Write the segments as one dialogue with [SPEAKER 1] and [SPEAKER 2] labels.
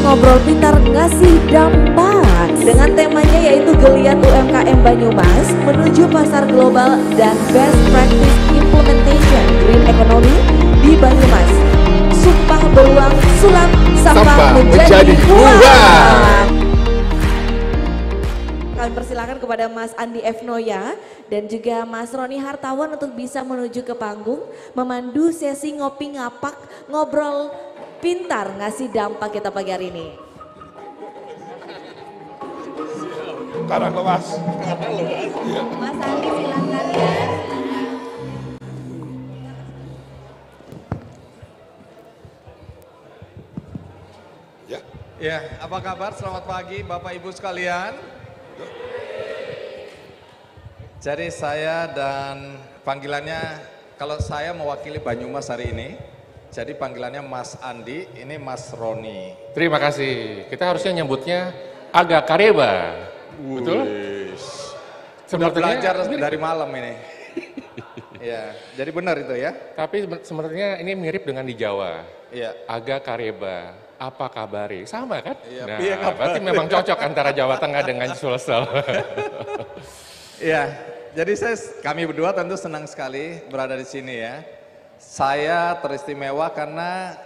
[SPEAKER 1] Ngobrol Pintar Ngasih Dampak dengan temanya yaitu Geliat UMKM Banyumas menuju pasar global dan Best Practice Implementation Green Economy di Banyumas. Sumpah beruang, sulap sampah menjadi uang. Kami persilakan kepada Mas Andi F. Noya dan juga Mas Roni Hartawan untuk bisa menuju ke panggung memandu sesi ngopi ngapak ngobrol pintar ngasih dampak kita pagi hari ini.
[SPEAKER 2] Karang lemas.
[SPEAKER 1] Mas Andi silakan ya.
[SPEAKER 3] Ya, apa kabar? Selamat pagi Bapak Ibu sekalian. Jadi saya dan panggilannya, kalau saya mewakili Banyumas hari ini, jadi panggilannya Mas Andi, ini Mas Roni.
[SPEAKER 2] Terima kasih. Kita harusnya nyebutnya agak kareba. Betul?
[SPEAKER 3] Sudah belajar dari malam ini. Ya, jadi benar itu ya.
[SPEAKER 2] Tapi sebenarnya ini mirip dengan di Jawa.
[SPEAKER 3] Iya.
[SPEAKER 2] Agak kareba. Apa kabari? Sama kan?
[SPEAKER 3] Iya,
[SPEAKER 2] nah, berarti memang cocok antara Jawa Tengah dengan Sulsel.
[SPEAKER 3] Iya, jadi kami berdua tentu senang sekali berada di sini ya. Saya teristimewa karena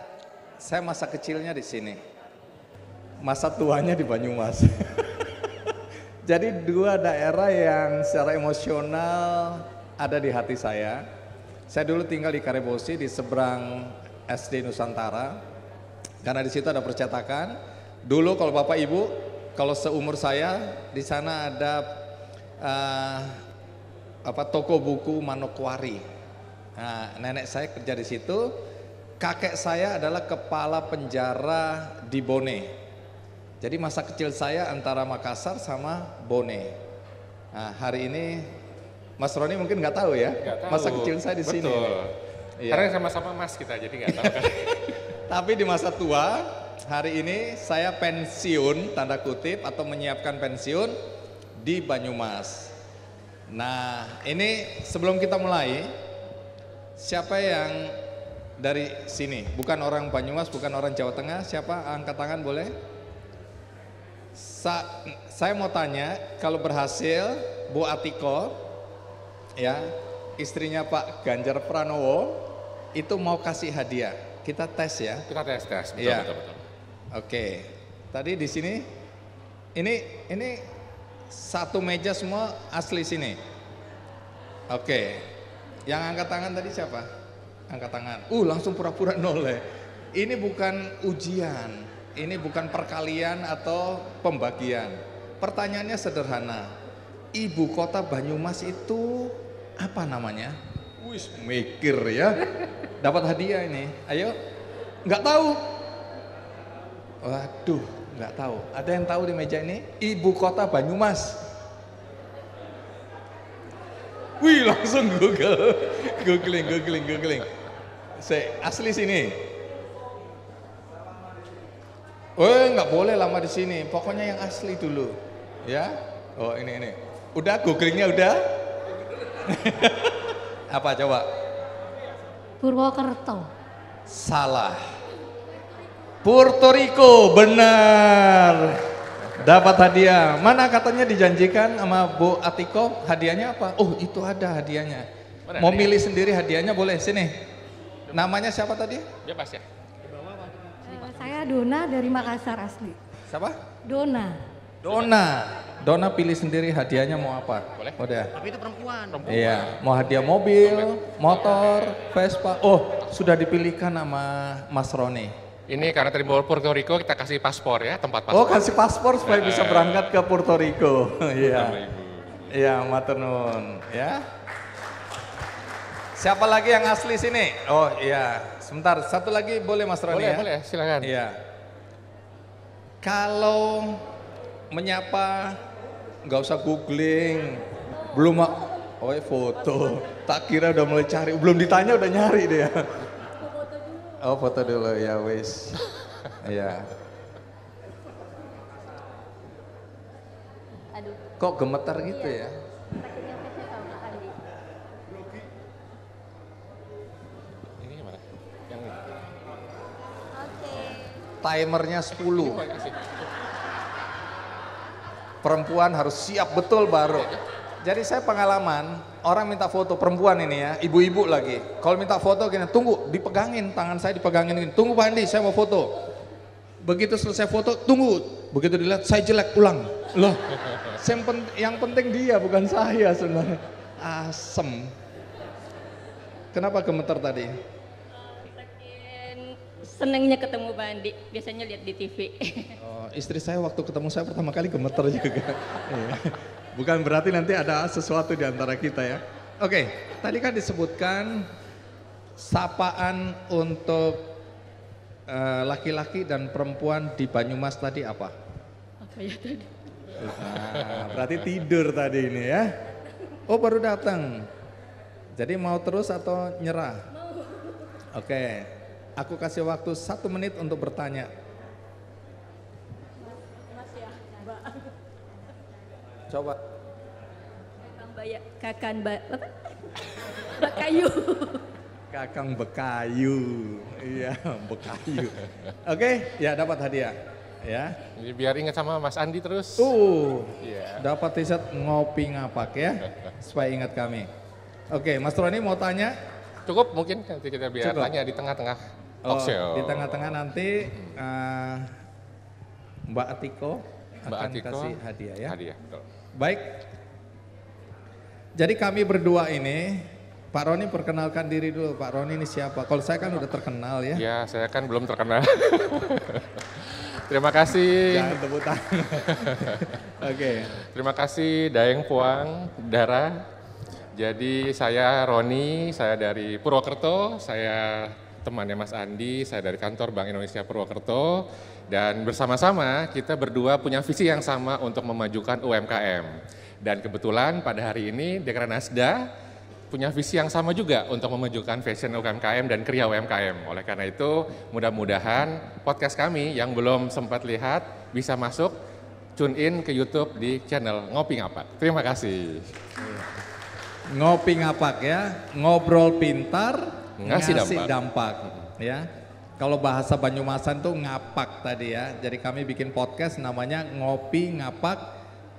[SPEAKER 3] saya masa kecilnya di sini. Masa tuanya di Banyumas. Jadi dua daerah yang secara emosional ada di hati saya. Saya dulu tinggal di Karebosi di seberang SD Nusantara. Karena di situ ada percetakan. Dulu kalau Bapak Ibu, kalau seumur saya di sana ada toko buku Manokwari. Nah, nenek saya kerja di situ. Kakek saya adalah kepala penjara di Bone. Jadi masa kecil saya antara Makassar sama Bone. Nah, hari ini Mas Roni mungkin nggak tahu ya.
[SPEAKER 2] Nggak tahu.
[SPEAKER 3] Masa kecil saya di sini.
[SPEAKER 2] Iya. Karena sama-sama Mas kita, jadi nggak tahu kan.
[SPEAKER 3] Tapi di masa tua, hari ini saya pensiun, tanda kutip, atau menyiapkan pensiun di Banyumas. Nah, ini sebelum kita mulai, siapa yang dari sini? Bukan orang Banyumas, bukan orang Jawa Tengah, siapa? Angkat tangan boleh? Saya mau tanya, kalau berhasil, Bu Atiko, ya, istrinya Pak Ganjar Pranowo, itu mau kasih hadiah. Kita tes ya.
[SPEAKER 2] Kita tes, betul,
[SPEAKER 3] ya.
[SPEAKER 2] betul.
[SPEAKER 3] Oke. Tadi di sini, ini satu meja semua asli sini. Oke. Yang angkat tangan tadi siapa? Angkat tangan. Langsung pura-pura nol ya. Ini bukan ujian, ini bukan perkalian atau pembagian. Pertanyaannya sederhana. Ibu kota Banyumas itu apa namanya? Wih, mikir ya. Dapat hadiah ini. Ayo. Nggak tahu. Waduh, nggak tahu. Ada yang tahu di meja ini? Ibu kota Banyumas. Wih, langsung googling. Asli sini. Nggak boleh lama di sini. Pokoknya yang asli dulu. Ya. Oh, ini. Udah googlingnya udah? Apa coba?
[SPEAKER 4] Purwokerto.
[SPEAKER 3] Salah. Puerto Rico, benar. Dapat hadiah. Mana katanya dijanjikan sama Bu Atiko, hadiahnya apa? Oh, itu ada hadiahnya. Mau milih sendiri hadiahnya boleh, sini. Namanya siapa tadi?
[SPEAKER 2] Bebas ya?
[SPEAKER 4] Saya Dona dari Makassar asli.
[SPEAKER 3] Siapa? Dona pilih sendiri hadiahnya mau apa?
[SPEAKER 2] Boleh.
[SPEAKER 3] Udah.
[SPEAKER 5] Tapi itu perempuan.
[SPEAKER 3] Iya, mau hadiah mobil, motor, Vespa. Oh, sudah dipilihkan sama Mas Roni.
[SPEAKER 2] Ini karena tadi bawa Puerto Rico, kita kasih paspor ya, tempat paspor.
[SPEAKER 3] Oh, kasih paspor supaya bisa berangkat ke Puerto Rico. Iya.
[SPEAKER 2] Sama Ibu.
[SPEAKER 3] Iya, matur nuwun, ya. Siapa lagi yang asli sini? Oh, iya. Sebentar, satu lagi boleh Mas Roni ya?
[SPEAKER 2] Boleh, silakan.
[SPEAKER 3] Iya. Kalau menyapa nggak usah googling, belum foto. Tak kira udah mulai cari, belum ditanya udah nyari dia. Oh, foto dulu ya wis. Iya. Kok gemetar gitu ya?
[SPEAKER 2] Ini gimana? Yang ini.
[SPEAKER 3] timernya 10. Perempuan harus siap betul baru. Jadi saya pengalaman, orang minta foto perempuan ini ya, ibu-ibu lagi. Kalau minta foto gini, tunggu, dipegangin, tangan saya dipegangin gini. Tunggu Pak Andi, saya mau foto. Begitu selesai foto, tunggu. Begitu dilihat, saya jelek, ulang. Loh, yang penting dia, bukan saya sebenarnya. Asem. Kenapa gemeter tadi?
[SPEAKER 5] Senangnya ketemu Pak Andi, biasanya lihat di TV.
[SPEAKER 3] Oh, istri saya waktu ketemu saya pertama kali gemeter juga. Iya. Bukan berarti nanti ada sesuatu di antara kita ya. Oke, tadi kan disebutkan sapaan untuk laki-laki dan perempuan di Banyumas tadi apa?
[SPEAKER 5] Apa ya tadi?
[SPEAKER 3] Nah, berarti tidur tadi ini ya. Oh baru datang. Jadi mau terus atau nyerah? Mau. Oke, aku kasih waktu 1 menit untuk bertanya. Coba.
[SPEAKER 5] Kakang Bakayu.
[SPEAKER 3] Kakang Bekayu, iya Bekayu. Oke, ya dapat hadiah, ya.
[SPEAKER 2] Jadi biar ingat sama Mas Andi terus.
[SPEAKER 3] Yeah. Dapat t-shirt ngopi ngapak ya, supaya ingat kami. Oke, Mas Roni mau tanya?
[SPEAKER 2] Cukup mungkin nanti kita biar
[SPEAKER 3] Cukup.
[SPEAKER 2] tanya di tengah-tengah talk show.
[SPEAKER 3] Di tengah-tengah nanti Mbak Atiko akan kasih hadiah ya.
[SPEAKER 2] Hadiah, betul.
[SPEAKER 3] Baik. Jadi kami berdua ini, Pak Roni perkenalkan diri dulu. Pak Roni ini siapa? Kalau saya kan udah terkenal ya.
[SPEAKER 2] Ya, saya kan belum terkenal. Terima kasih.
[SPEAKER 3] Jangan tepuk tangan. Oke.
[SPEAKER 2] Terima kasih Daeng Puang Dara. Jadi saya Roni, saya dari Purwokerto, saya temannya Mas Andi, saya dari kantor Bank Indonesia Purwokerto. Dan bersama-sama kita berdua punya visi yang sama untuk memajukan UMKM. Dan kebetulan pada hari ini Dekranasda punya visi yang sama juga untuk memajukan fashion UMKM dan kriya UMKM. Oleh karena itu mudah-mudahan podcast kami yang belum sempat lihat bisa masuk tune in ke YouTube di channel Ngopi Ngapak. Terima kasih.
[SPEAKER 3] Ngopi Ngapak ya, ngobrol pintar,
[SPEAKER 2] Ngasih
[SPEAKER 3] dampak. Ya. Kalau bahasa Banyumasan tuh ngapak tadi ya. Jadi kami bikin podcast namanya Ngopi Ngapak,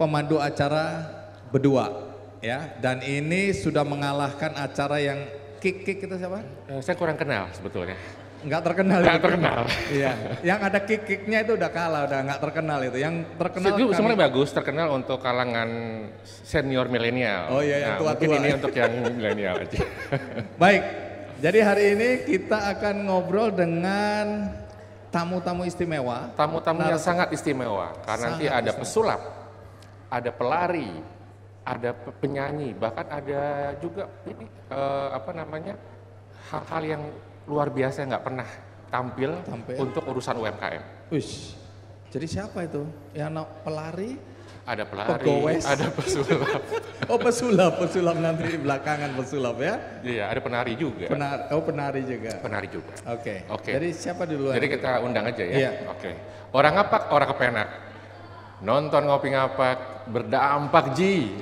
[SPEAKER 3] pemandu acara berdua. Ya, dan ini sudah mengalahkan acara yang kick itu siapa?
[SPEAKER 2] Saya kurang kenal sebetulnya.
[SPEAKER 3] Enggak terkenal.
[SPEAKER 2] Enggak terkenal.
[SPEAKER 3] Iya, yang ada kick-kicknya itu udah kalah, udah enggak terkenal itu. Yang terkenal
[SPEAKER 2] sebenarnya bagus, terkenal untuk kalangan senior milenial.
[SPEAKER 3] Oh iya, yang tua-tua.
[SPEAKER 2] Mungkin ini untuk yang milenial aja.
[SPEAKER 3] Baik, jadi hari ini kita akan ngobrol dengan tamu-tamu istimewa.
[SPEAKER 2] Tamu-tamunya sangat istimewa, karena nanti ada pesulap, ada pelari, ada penyanyi, bahkan ada juga ini hal-hal yang luar biasa yang nggak pernah tampil untuk urusan UMKM.
[SPEAKER 3] Wish. Jadi siapa itu? Yang pelari?
[SPEAKER 2] Ada pelari,
[SPEAKER 3] pegawes.
[SPEAKER 2] ada pesulap.
[SPEAKER 3] Oh pesulap nanti di belakangan pesulap ya?
[SPEAKER 2] Iya, ada penari juga.
[SPEAKER 3] Penari juga.
[SPEAKER 2] Penari juga.
[SPEAKER 3] Oke.
[SPEAKER 2] Oke.
[SPEAKER 3] Jadi siapa duluan?
[SPEAKER 2] Jadi kita undang aja ya.
[SPEAKER 3] Iya.
[SPEAKER 2] Oke. Orang ngapak, orang kepenak. Nonton Ngopi Ngapak berdampak ji.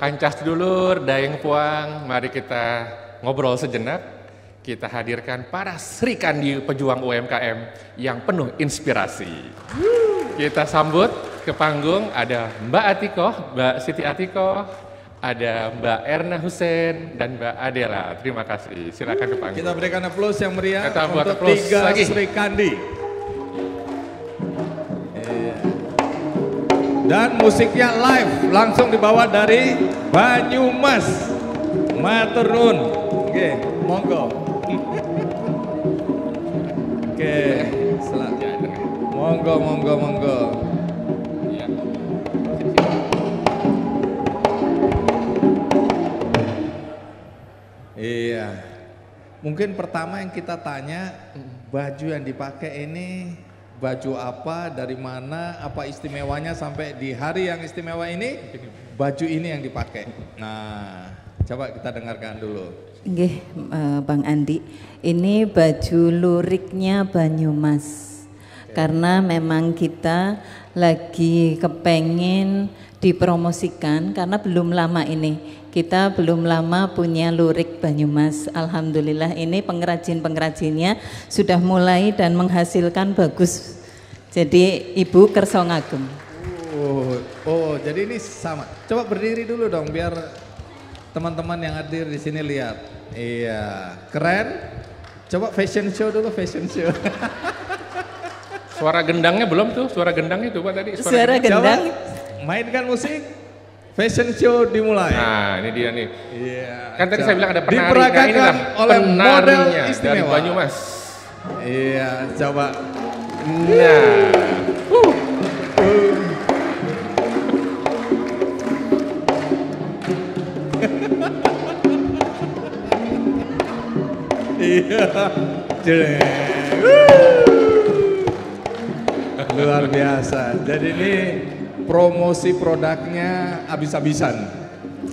[SPEAKER 2] Kancas dulur, Daeng Puang, mari kita ngobrol sejenak. Kita hadirkan para Sri Kandi pejuang UMKM yang penuh inspirasi. Kita sambut ke panggung ada Mbak Atiko, Mbak Siti Atiko, ada Mbak Erna Hussein dan Mbak Adela. Terima kasih. Silakan ke panggung.
[SPEAKER 3] Kita berikan aplaus yang meriah
[SPEAKER 2] Kita buat
[SPEAKER 3] untuk
[SPEAKER 2] aplaus
[SPEAKER 3] 3
[SPEAKER 2] lagi.
[SPEAKER 3] Sri Kandi. Dan musiknya live langsung dibawa dari Banyumas. Matur nuwun. Oke, monggo. Oke, monggo.
[SPEAKER 2] Ya.
[SPEAKER 3] Iya. Mungkin pertama yang kita tanya, baju yang dipakai ini baju apa, dari mana, apa istimewanya sampai di hari yang istimewa ini, baju ini yang dipakai. Nah, coba kita dengarkan dulu.
[SPEAKER 6] Nggih, Bang Andi, ini baju luriknya Banyumas. Karena memang kita lagi kepengen dipromosikan karena belum lama ini kita belum lama punya lurik Banyumas. Alhamdulillah ini pengrajin-pengrajinnya sudah mulai dan menghasilkan bagus. Jadi Ibu kerso ngagem.
[SPEAKER 3] Oh, jadi ini sama. Coba berdiri dulu dong biar teman-teman yang hadir di sini lihat. Iya, keren. Coba fashion show dulu, fashion show.
[SPEAKER 2] Suara gendangnya belum tuh, suara gendangnya coba tadi.
[SPEAKER 6] Suara gendang.
[SPEAKER 3] Coba mainkan musik. Fashion show dimulai.
[SPEAKER 2] Nah, ini dia nih.
[SPEAKER 3] Iya.
[SPEAKER 2] Kan tadi saya bilang ada penari.
[SPEAKER 3] Diperagakan
[SPEAKER 2] Nah, inilah
[SPEAKER 3] oleh model
[SPEAKER 2] penarinya dari
[SPEAKER 3] istimewa.
[SPEAKER 2] Banyumas.
[SPEAKER 3] Iya, coba.
[SPEAKER 2] Nah.
[SPEAKER 3] Iya. Luar biasa. Jadi ini promosi produknya habis-habisan.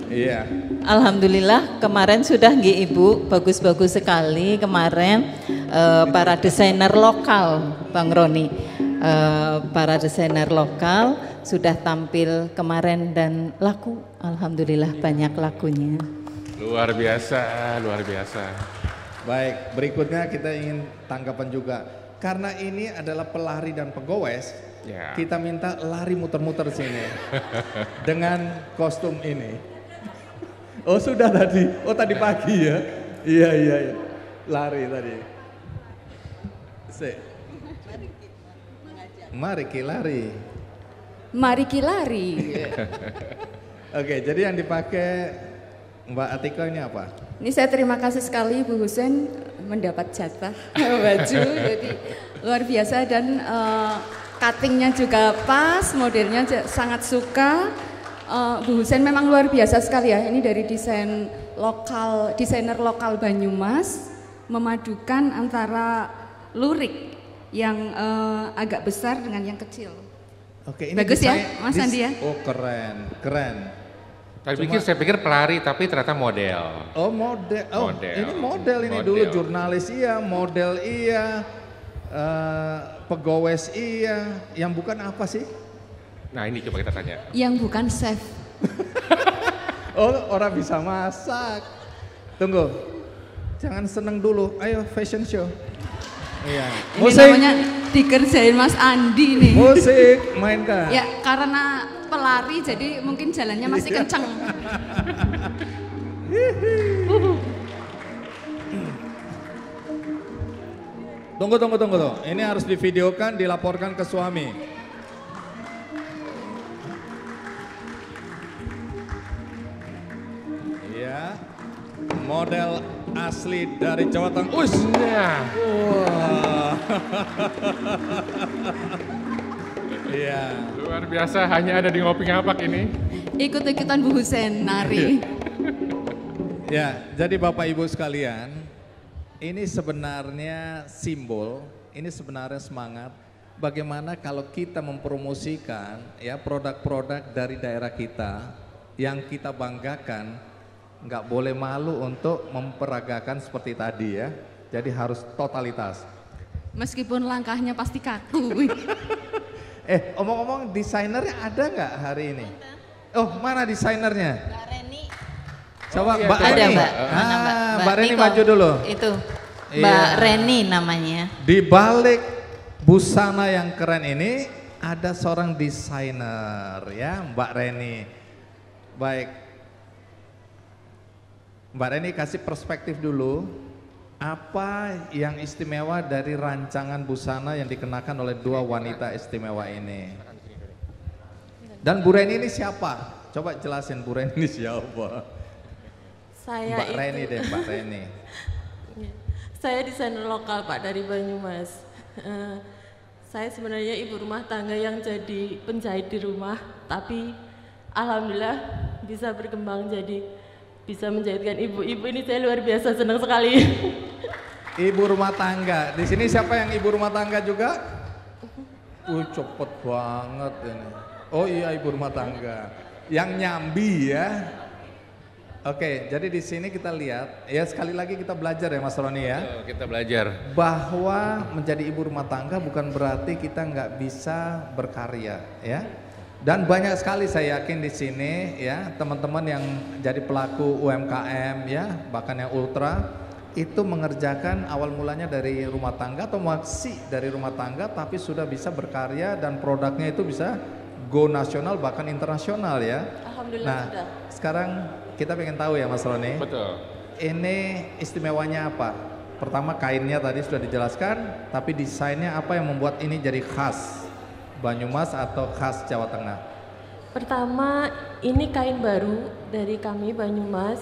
[SPEAKER 3] Iya.
[SPEAKER 6] Alhamdulillah kemarin sudah nggih Ibu, bagus-bagus sekali kemarin para desainer lokal Bang Roni. Para desainer lokal sudah tampil kemarin dan laku, alhamdulillah banyak lakunya.
[SPEAKER 2] Luar biasa, luar biasa.
[SPEAKER 3] Baik, berikutnya kita ingin tanggapan juga. Karena ini adalah pelari dan pegowes,
[SPEAKER 2] Ya.
[SPEAKER 3] kita minta lari muter-muter sini dengan kostum ini. Oh sudah tadi, oh tadi pagi ya. Iya. Lari tadi. Mari kita lari.
[SPEAKER 5] Mari kita lari.
[SPEAKER 3] Oke, jadi yang dipakai Mbak Atika ini apa?
[SPEAKER 5] Ini saya terima kasih sekali Bu Husen mendapat jatah baju, jadi luar biasa dan cuttingnya juga pas, modelnya sangat suka. Bu Husen memang luar biasa sekali ya. Ini dari desainer lokal Banyumas memadukan antara lurik yang agak besar dengan yang kecil.
[SPEAKER 3] Oke, ini
[SPEAKER 5] Bagus ya, Mas
[SPEAKER 3] desain-
[SPEAKER 5] Andi ya?
[SPEAKER 3] Oh keren.
[SPEAKER 2] Saya pikir pelari tapi ternyata model.
[SPEAKER 3] Oh model,
[SPEAKER 2] Model.
[SPEAKER 3] ini model ini
[SPEAKER 2] Model.
[SPEAKER 3] dulu jurnalis iya, model iya, pegawai iya, yang bukan apa sih?
[SPEAKER 2] Nah ini coba kita tanya.
[SPEAKER 5] Yang bukan chef.
[SPEAKER 3] Oh orang bisa masak. Tunggu, jangan seneng dulu, ayo fashion show. Iya.
[SPEAKER 5] Ini namanya dikerjain Mas Andi nih.
[SPEAKER 3] Musik, mainkan.
[SPEAKER 5] Ya karena pelari jadi mungkin jalannya masih kencang.
[SPEAKER 3] Tunggu. Ini harus divideokan, dilaporkan ke suami. Iya. Model asli dari Jawa Tengah.
[SPEAKER 2] Nah,
[SPEAKER 3] Wah. Iya.
[SPEAKER 2] luar biasa hanya ada di Ngopi Ngapak ini.
[SPEAKER 5] Ikut-ikutan Bu Husen nari.
[SPEAKER 3] Ya, jadi Bapak Ibu sekalian, ini sebenarnya simbol, ini sebenarnya semangat bagaimana kalau kita mempromosikan ya produk-produk dari daerah kita yang kita banggakan, nggak boleh malu untuk memperagakan seperti tadi ya. Jadi harus totalitas.
[SPEAKER 5] Meskipun langkahnya pasti kaku.
[SPEAKER 3] Omong-omong desainernya ada nggak hari ini? Oh, mana desainernya?
[SPEAKER 6] Mbak Reni.
[SPEAKER 3] Coba
[SPEAKER 2] iya,
[SPEAKER 3] Mbak
[SPEAKER 2] coba.
[SPEAKER 6] Ada
[SPEAKER 3] Reni.
[SPEAKER 6] Mbak. Mana
[SPEAKER 3] Mbak Reni
[SPEAKER 6] Niko.
[SPEAKER 3] maju dulu.
[SPEAKER 6] Itu
[SPEAKER 3] Iya.
[SPEAKER 6] Mbak Reni namanya.
[SPEAKER 3] Di balik busana yang keren ini ada seorang desainer ya, Mbak Reni. Baik. Mbak Reni kasih perspektif dulu. Apa yang istimewa dari rancangan busana yang dikenakan oleh dua wanita istimewa ini? Dan Bu Reni ini siapa? Coba jelasin Bu Reni ini siapa?
[SPEAKER 7] Saya
[SPEAKER 3] Mbak Reni deh, Mbak Reni.
[SPEAKER 7] Saya desainer lokal Pak dari Banyumas. Saya sebenarnya ibu rumah tangga yang jadi penjahit di rumah, tapi alhamdulillah bisa berkembang jadi bisa menjahitkan ibu-ibu ini. Saya luar biasa senang sekali.
[SPEAKER 3] Ibu rumah tangga. Di sini siapa yang ibu rumah tangga juga? Cepet banget ini. Oh iya ibu rumah tangga. Yang nyambi ya. Oke, jadi di sini kita lihat, ya sekali lagi kita belajar ya Mas Roni ya.
[SPEAKER 2] Kita belajar.
[SPEAKER 3] Bahwa menjadi ibu rumah tangga bukan berarti kita nggak bisa berkarya ya. Dan banyak sekali saya yakin di sini ya teman-teman yang jadi pelaku UMKM ya, bahkan yang ultra itu mengerjakan awal mulanya dari rumah tangga atau masih dari rumah tangga tapi sudah bisa berkarya dan produknya itu bisa go nasional bahkan internasional ya.
[SPEAKER 7] Alhamdulillah
[SPEAKER 3] Nah,
[SPEAKER 7] sudah.
[SPEAKER 3] sekarang kita pengen tahu ya Mas Roni.
[SPEAKER 2] Betul.
[SPEAKER 3] Ini istimewanya apa? Pertama kainnya tadi sudah dijelaskan, tapi desainnya apa yang membuat ini jadi khas Banyumas atau khas Jawa Tengah?
[SPEAKER 7] Pertama, ini kain baru dari kami Banyumas.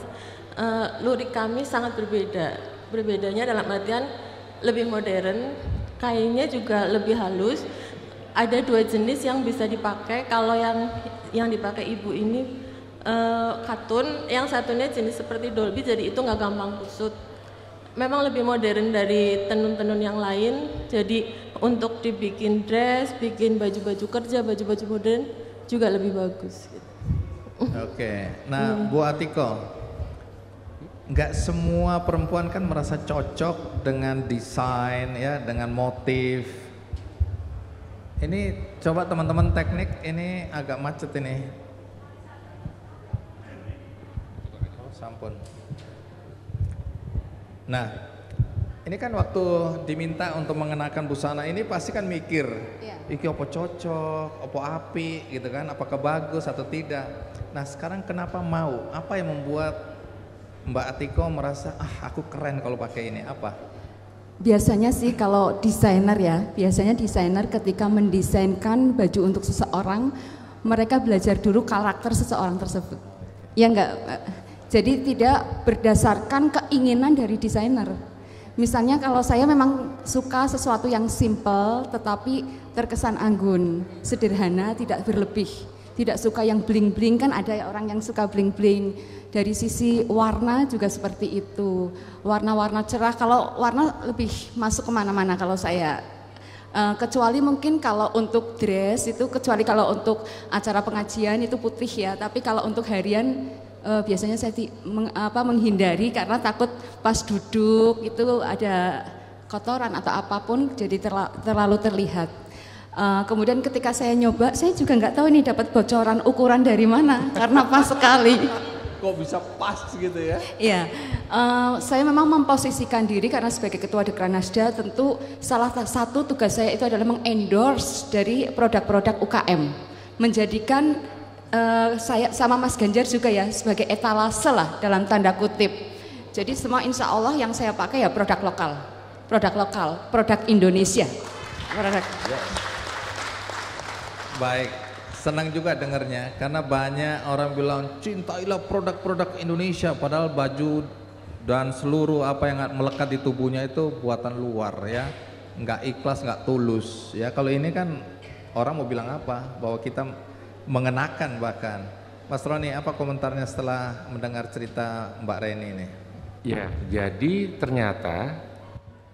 [SPEAKER 7] Lurik kami sangat berbeda. Berbedanya dalam artian lebih modern, kainnya juga lebih halus. Ada 2 jenis yang bisa dipakai. Kalau yang dipakai ibu ini katun, yang satunya jenis seperti Dolby, jadi itu nggak gampang kusut. Memang lebih modern dari tenun-tenun yang lain. Jadi untuk dibikin dress, bikin baju-baju kerja, baju-baju modern juga lebih bagus. Gitu.
[SPEAKER 3] Oke, nah Bu Atiko, nggak semua perempuan kan merasa cocok dengan desain ya, dengan motif. Ini coba teman-teman teknik, ini agak macet ini. Oh, sampun. Nah, ini kan waktu diminta untuk mengenakan busana ini pasti kan mikir, iki apa cocok, apa api gitu kan, apakah bagus atau tidak. Nah sekarang kenapa mau? Apa yang membuat Mbak Atiko merasa, aku keren kalau pakai ini, apa?
[SPEAKER 5] Biasanya sih kalau desainer ya, biasanya desainer ketika mendesainkan baju untuk seseorang, mereka belajar dulu karakter seseorang tersebut. Ya enggak? Jadi tidak berdasarkan keinginan dari desainer. Misalnya kalau saya memang suka sesuatu yang simple tetapi terkesan anggun, sederhana, tidak berlebih. Tidak suka yang bling-bling, kan ada orang yang suka bling-bling. Dari sisi warna juga seperti itu. Warna-warna cerah, kalau warna lebih masuk kemana-mana kalau saya. Kecuali mungkin kalau untuk dress itu, kecuali kalau untuk acara pengajian itu putih ya. Tapi kalau untuk harian biasanya saya menghindari karena takut pas duduk itu ada kotoran atau apapun jadi terlalu terlihat. Kemudian ketika saya nyoba, saya juga nggak tahu ini dapat bocoran ukuran dari mana karena pas sekali.
[SPEAKER 3] Kok bisa pas gitu ya?
[SPEAKER 5] Iya, saya memang memposisikan diri karena sebagai ketua Dekranasda tentu salah satu tugas saya itu adalah mengendorse dari produk-produk UKM, menjadikan saya sama Mas Ganjar juga ya sebagai etalase lah dalam tanda kutip. Jadi semua insya Allah yang saya pakai ya produk lokal, produk Indonesia.
[SPEAKER 3] Baik, senang juga dengarnya karena banyak orang bilang cintailah produk-produk Indonesia padahal baju dan seluruh apa yang melekat di tubuhnya itu buatan luar ya, nggak ikhlas, nggak tulus ya. Kalau ini kan orang mau bilang apa, bahwa kita mengenakan bahkan. Mas Roni, apa komentarnya setelah mendengar cerita Mbak Reni ini?
[SPEAKER 2] Ya, jadi ternyata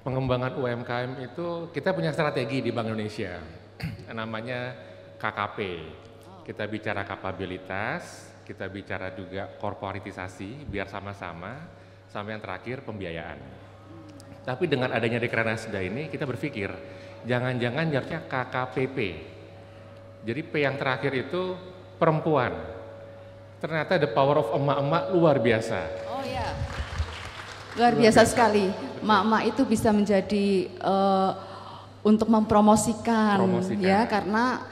[SPEAKER 2] pengembangan UMKM itu kita punya strategi di Bank Indonesia, namanya KKP. Kita bicara kapabilitas, kita bicara juga korporatisasi, biar sama-sama, sampai yang terakhir pembiayaan. Tapi dengan adanya Dekranasda ini kita berpikir, jangan-jangan harusnya KKPP. Jadi P yang terakhir itu perempuan. Ternyata the power of emak-emak luar biasa.
[SPEAKER 5] Oh ya, luar biasa sekali. Emak-emak itu bisa menjadi untuk mempromosikan ya, karena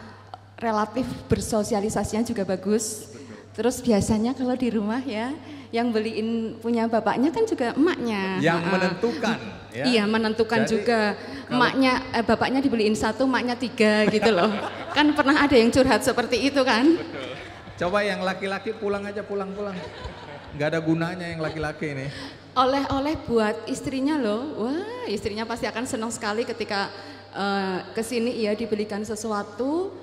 [SPEAKER 5] relatif bersosialisasinya juga bagus. Terus biasanya kalau di rumah ya, yang beliin punya bapaknya kan juga emaknya.
[SPEAKER 3] Yang menentukan. Ya?
[SPEAKER 5] Iya, menentukan. Jadi, juga emaknya, bapaknya dibeliin 1, emaknya 3 gitu loh. Kan pernah ada yang curhat seperti itu kan?
[SPEAKER 3] Betul. Coba yang laki-laki pulang aja, pulang. Nggak ada gunanya yang laki-laki ini.
[SPEAKER 5] Oleh-oleh buat istrinya loh. Wah, istrinya pasti akan senang sekali ketika kesini ya dibelikan sesuatu.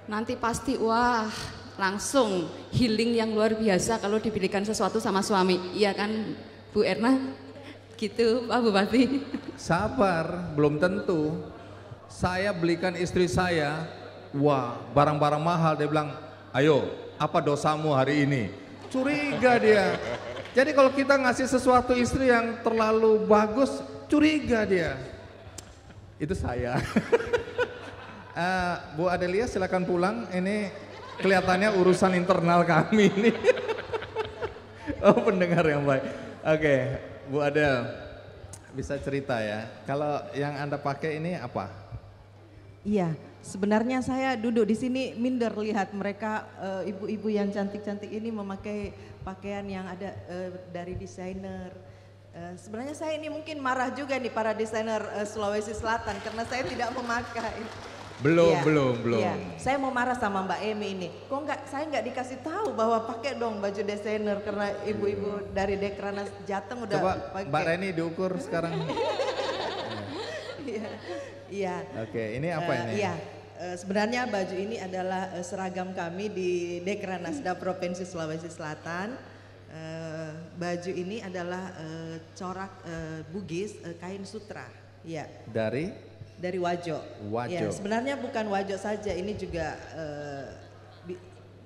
[SPEAKER 5] Nanti pasti wah langsung healing yang luar biasa kalau dibelikan sesuatu sama suami. Iya kan Bu Erna? Gitu Pak Bupati.
[SPEAKER 3] Sabar, belum tentu. Saya belikan istri saya, wah barang-barang mahal, dia bilang, ayo apa dosamu hari ini? Curiga dia. Jadi kalau kita ngasih sesuatu istri yang terlalu bagus, curiga dia. Itu saya. Bu Adelia silakan pulang, ini Kelihatannya urusan internal kami ini. Oh, pendengar yang baik. Oke, Bu Adel, bisa cerita ya. Kalau yang Anda pakai ini apa?
[SPEAKER 8] Iya, sebenarnya saya duduk di sini minder lihat mereka ibu-ibu yang cantik-cantik ini memakai pakaian yang ada dari desainer. Sebenarnya saya ini mungkin marah juga nih para desainer Sulawesi Selatan karena saya tidak memakai.
[SPEAKER 3] Belum.
[SPEAKER 8] Iya, saya mau marah sama Mbak Emi ini. Kok saya nggak dikasih tahu bahwa pakai dong baju desainer karena ibu-ibu dari Dekranas Jateng udah
[SPEAKER 3] Coba
[SPEAKER 8] pakai.
[SPEAKER 3] Mbak Reni diukur sekarang.
[SPEAKER 8] Iya.
[SPEAKER 3] Oke, ini apa ini?
[SPEAKER 8] Iya, sebenarnya baju ini adalah seragam kami di Dekranasda Provinsi Sulawesi Selatan. Baju ini adalah corak Bugis kain sutra. Iya. Dari Wajo. Ya, sebenarnya bukan Wajo saja, ini juga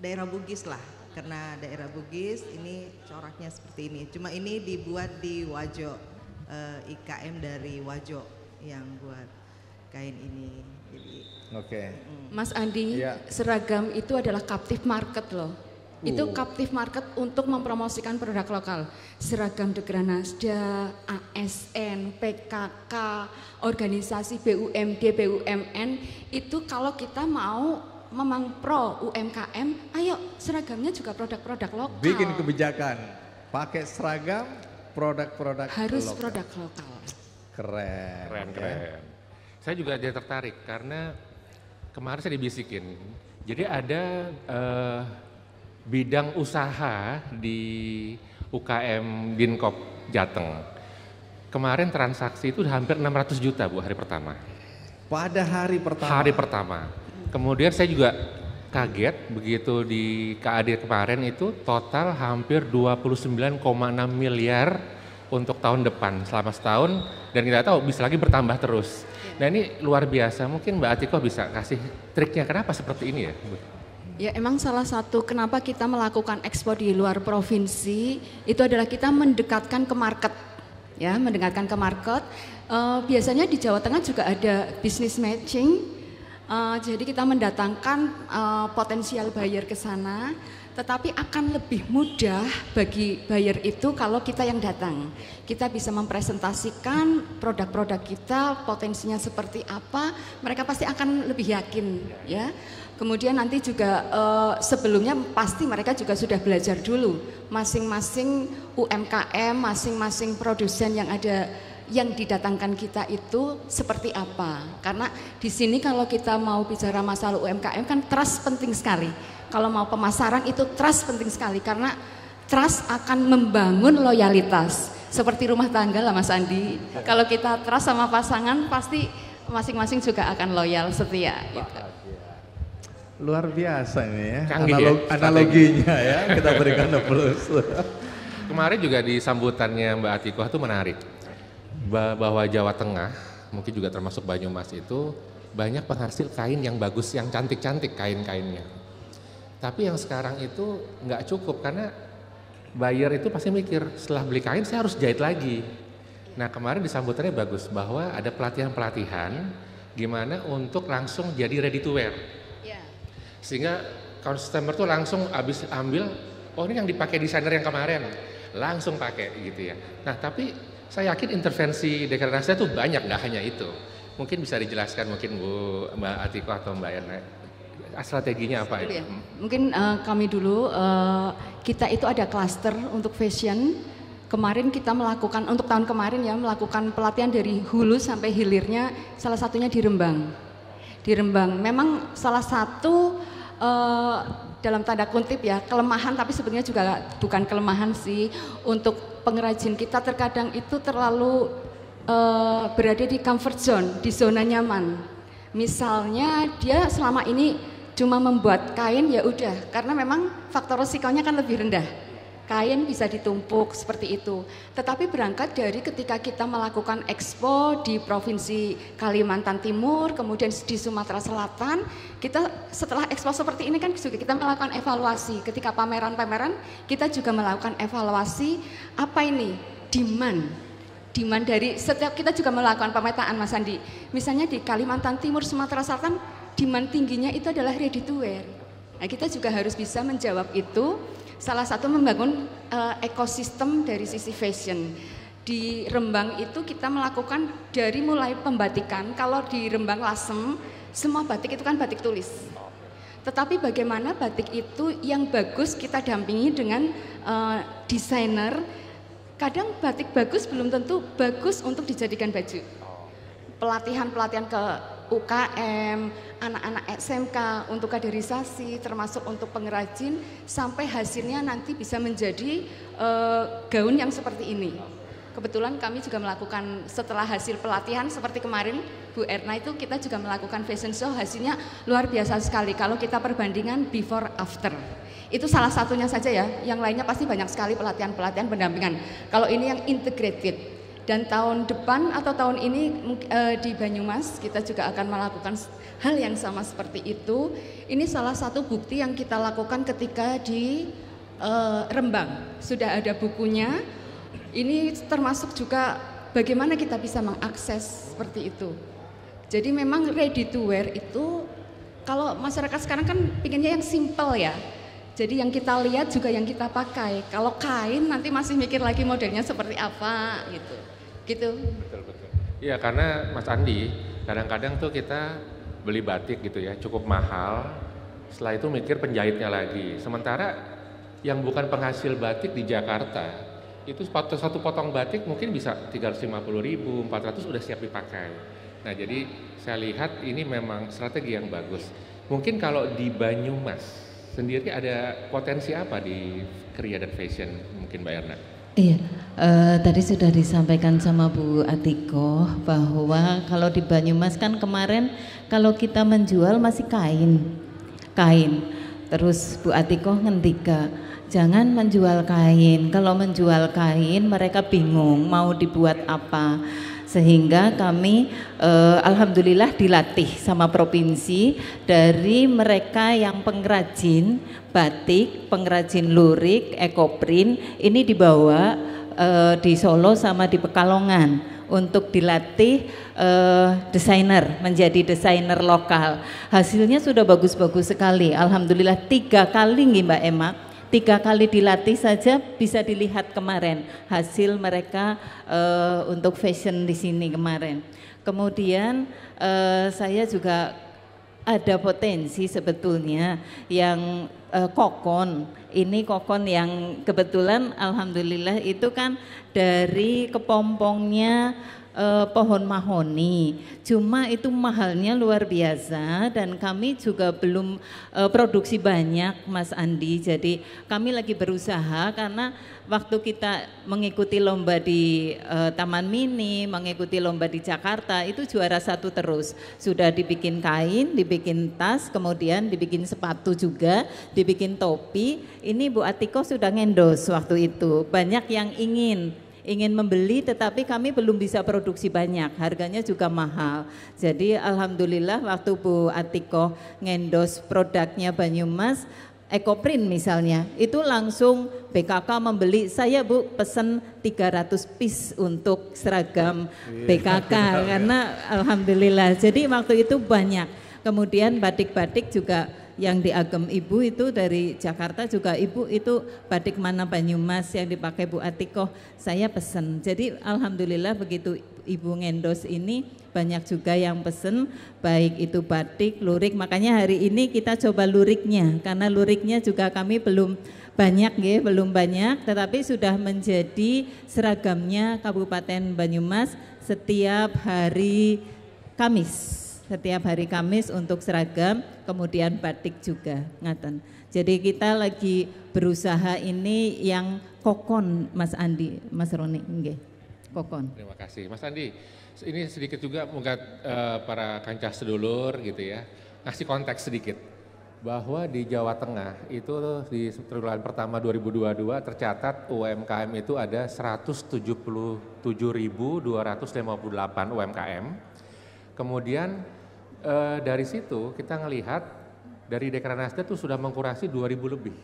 [SPEAKER 8] daerah Bugis lah. Karena daerah Bugis ini coraknya seperti ini. Cuma ini dibuat di Wajo, IKM dari Wajo yang buat kain ini. Jadi,
[SPEAKER 3] Oke.
[SPEAKER 5] Mas Andi, seragam itu adalah captive market loh. Itu captive market untuk mempromosikan produk lokal. Seragam Dekranasda, ASN, PKK, organisasi BUMD, BUMN, itu kalau kita mau memang pro UMKM, ayo seragamnya juga produk-produk lokal.
[SPEAKER 3] Bikin kebijakan, pakai seragam produk-produk
[SPEAKER 5] harus
[SPEAKER 3] lokal.
[SPEAKER 5] Produk lokal.
[SPEAKER 3] Keren.
[SPEAKER 2] Saya juga jadi tertarik karena kemarin saya dibisikin. Jadi ada bidang usaha di UKM Dinkop Jateng. Kemarin transaksi itu hampir 600 juta Bu hari pertama.
[SPEAKER 3] Pada hari pertama?
[SPEAKER 2] Hari pertama. Kemudian saya juga kaget begitu di KAD kemarin itu total hampir 29,6 miliar untuk tahun depan selama setahun dan kita tahu bisa lagi bertambah terus. Nah ini luar biasa, mungkin Mbak Atiko bisa kasih triknya kenapa seperti ini ya Bu?
[SPEAKER 5] Ya emang salah satu kenapa kita melakukan ekspor di luar provinsi itu adalah kita mendekatkan ke market, ya mendekatkan ke market. Biasanya di Jawa Tengah juga ada business matching, jadi kita mendatangkan potensial buyer ke sana, tetapi akan lebih mudah bagi buyer itu kalau kita yang datang. Kita bisa mempresentasikan produk-produk kita, potensinya seperti apa, mereka pasti akan lebih yakin, ya. Kemudian nanti juga sebelumnya pasti mereka juga sudah belajar dulu masing-masing UMKM, masing-masing produsen yang ada yang didatangkan kita itu seperti apa. Karena di sini kalau kita mau bicara masalah UMKM kan trust penting sekali. Kalau mau pemasaran itu trust penting sekali karena trust akan membangun loyalitas. Seperti rumah tangga lah Mas Andi. Kalau kita trust sama pasangan pasti masing-masing juga akan loyal, setia gitu.
[SPEAKER 3] Luar biasa ini ya,
[SPEAKER 2] Analoginya
[SPEAKER 3] ya, kita berikan plus.
[SPEAKER 2] Kemarin juga di sambutannya Mbak Atiko itu menarik, bahwa Jawa Tengah, mungkin juga termasuk Banyumas itu banyak penghasil kain yang bagus, yang cantik-cantik kain-kainnya. Tapi yang sekarang itu nggak cukup karena buyer itu pasti mikir setelah beli kain saya harus jahit lagi. Nah kemarin di sambutannya bagus bahwa ada pelatihan-pelatihan gimana untuk langsung jadi ready to wear. Sehingga customer tuh langsung habis ambil, oh ini yang dipakai desainer yang kemarin, langsung pakai gitu ya. Nah tapi saya yakin intervensi Dekranasda tuh banyak, nggak hanya itu. Mungkin bisa dijelaskan mungkin Bu Mbak Atiko atau Mbak Yana, strateginya apa itu?
[SPEAKER 5] Mungkin kami dulu, kita itu ada klaster untuk fashion. Kemarin kita melakukan, untuk tahun kemarin ya, melakukan pelatihan dari hulu sampai hilirnya, salah satunya di Rembang. Di Rembang, memang salah satu dalam tanda kutip ya kelemahan, tapi sebenarnya juga bukan kelemahan sih, untuk pengrajin kita terkadang itu terlalu berada di comfort zone, di zona nyaman. Misalnya dia selama ini cuma membuat kain ya udah, karena memang faktor risikonya kan lebih rendah. Kain bisa ditumpuk seperti itu. Tetapi berangkat dari ketika kita melakukan expo di Provinsi Kalimantan Timur, kemudian di Sumatera Selatan, kita setelah expo seperti ini kan juga kita melakukan evaluasi. Ketika pameran-pameran, kita juga melakukan evaluasi apa ini demand dari setiap, kita juga melakukan pemetaan Mas Andi. Misalnya di Kalimantan Timur, Sumatera Selatan, demand tingginya itu adalah ready to wear. Nah, kita juga harus bisa menjawab itu. Salah satu membangun ekosistem dari sisi fashion. Di Rembang itu kita melakukan dari mulai pembatikan. Kalau di Rembang Lasem, semua batik itu kan batik tulis. Tetapi bagaimana batik itu yang bagus kita dampingi dengan desainer. Kadang batik bagus belum tentu bagus untuk dijadikan baju. Pelatihan-pelatihan ke UKM, anak-anak SMK untuk kaderisasi, termasuk untuk pengrajin, sampai hasilnya nanti bisa menjadi gaun yang seperti ini. Kebetulan kami juga melakukan setelah hasil pelatihan seperti kemarin Bu Erna itu kita juga melakukan fashion show, hasilnya luar biasa sekali kalau kita perbandingan before after. Itu salah satunya saja ya, yang lainnya pasti banyak sekali pelatihan-pelatihan pendampingan. Kalau ini yang integrated. Dan tahun depan atau tahun ini di Banyumas kita juga akan melakukan hal yang sama seperti itu. Ini salah satu bukti yang kita lakukan ketika di Rembang. Sudah ada bukunya. Ini termasuk juga bagaimana kita bisa mengakses seperti itu. Jadi memang ready to wear itu kalau masyarakat sekarang kan pinginnya yang simple ya. Jadi yang kita lihat juga yang kita pakai. Kalau kain nanti masih mikir lagi modelnya seperti apa gitu. Gitu.
[SPEAKER 2] Betul. Iya, karena Mas Andi, kadang-kadang tuh kita beli batik gitu ya, cukup mahal. Setelah itu mikir penjahitnya lagi. Sementara yang bukan penghasil batik di Jakarta, itu satu potong batik mungkin bisa 350.000, 400 udah siap dipakai. Nah, jadi saya lihat ini memang strategi yang bagus. Mungkin kalau di Banyumas sendiri ada potensi apa di Kriya dan Fashion mungkin Mbak Erna?
[SPEAKER 6] Iya, tadi sudah disampaikan sama Bu Atiko bahwa kalau di Banyumas kan kemarin kalau kita menjual masih kain. Terus Bu Atiko ngendika, jangan menjual kain. Kalau menjual kain mereka bingung mau dibuat apa. Sehingga kami alhamdulillah dilatih sama provinsi dari mereka yang pengrajin batik, pengrajin lurik, ekoprint, ini dibawa di Solo sama di Pekalongan untuk dilatih desainer, menjadi desainer lokal. Hasilnya sudah bagus-bagus sekali, alhamdulillah 3 kali nih Mbak Emma. 3 kali dilatih saja bisa dilihat kemarin hasil mereka untuk fashion di sini kemarin. Kemudian saya juga ada potensi sebetulnya yang kokon. Ini kokon yang kebetulan alhamdulillah itu kan dari kepompongnya pohon mahoni, cuma itu mahalnya luar biasa dan kami juga belum produksi banyak Mas Andi. Jadi kami lagi berusaha karena waktu kita mengikuti lomba di Taman Mini, mengikuti lomba di Jakarta itu juara 1 terus. Sudah dibikin kain, dibikin tas, kemudian dibikin sepatu juga, dibikin topi. Ini Bu Atiko sudah ngendos waktu itu. Banyak yang ingin membeli tetapi kami belum bisa produksi banyak, harganya juga mahal. Jadi alhamdulillah waktu Bu Atiko ngendos produknya Banyumas, ekoprint misalnya, itu langsung BKK membeli, saya Bu pesen 300 piece untuk seragam BKK karena alhamdulillah. Jadi waktu itu banyak. Kemudian batik-batik juga yang di Agem Ibu itu dari Jakarta juga Ibu itu batik mana Banyumas yang dipakai Bu Atiko saya pesen. Jadi alhamdulillah begitu Ibu ngendos ini banyak juga yang pesen, baik itu batik, lurik. Makanya hari ini kita coba luriknya karena luriknya juga kami belum banyak ya, belum banyak, tetapi sudah menjadi seragamnya Kabupaten Banyumas setiap hari Kamis. Setiap hari Kamis untuk seragam, kemudian batik juga, ngaten. Jadi kita lagi berusaha ini yang kokon Mas Andi, Mas Roni, nggih. Kokon.
[SPEAKER 2] Terima kasih Mas Andi. Ini sedikit juga mungkin para kancah sedulur gitu ya, ngasih konteks sedikit. Bahwa di Jawa Tengah itu di triwulan pertama 2022 tercatat UMKM itu ada 177.258 UMKM. Kemudian dari situ kita ngelihat dari Dekranasda itu sudah mengkurasi 2.000 lebih.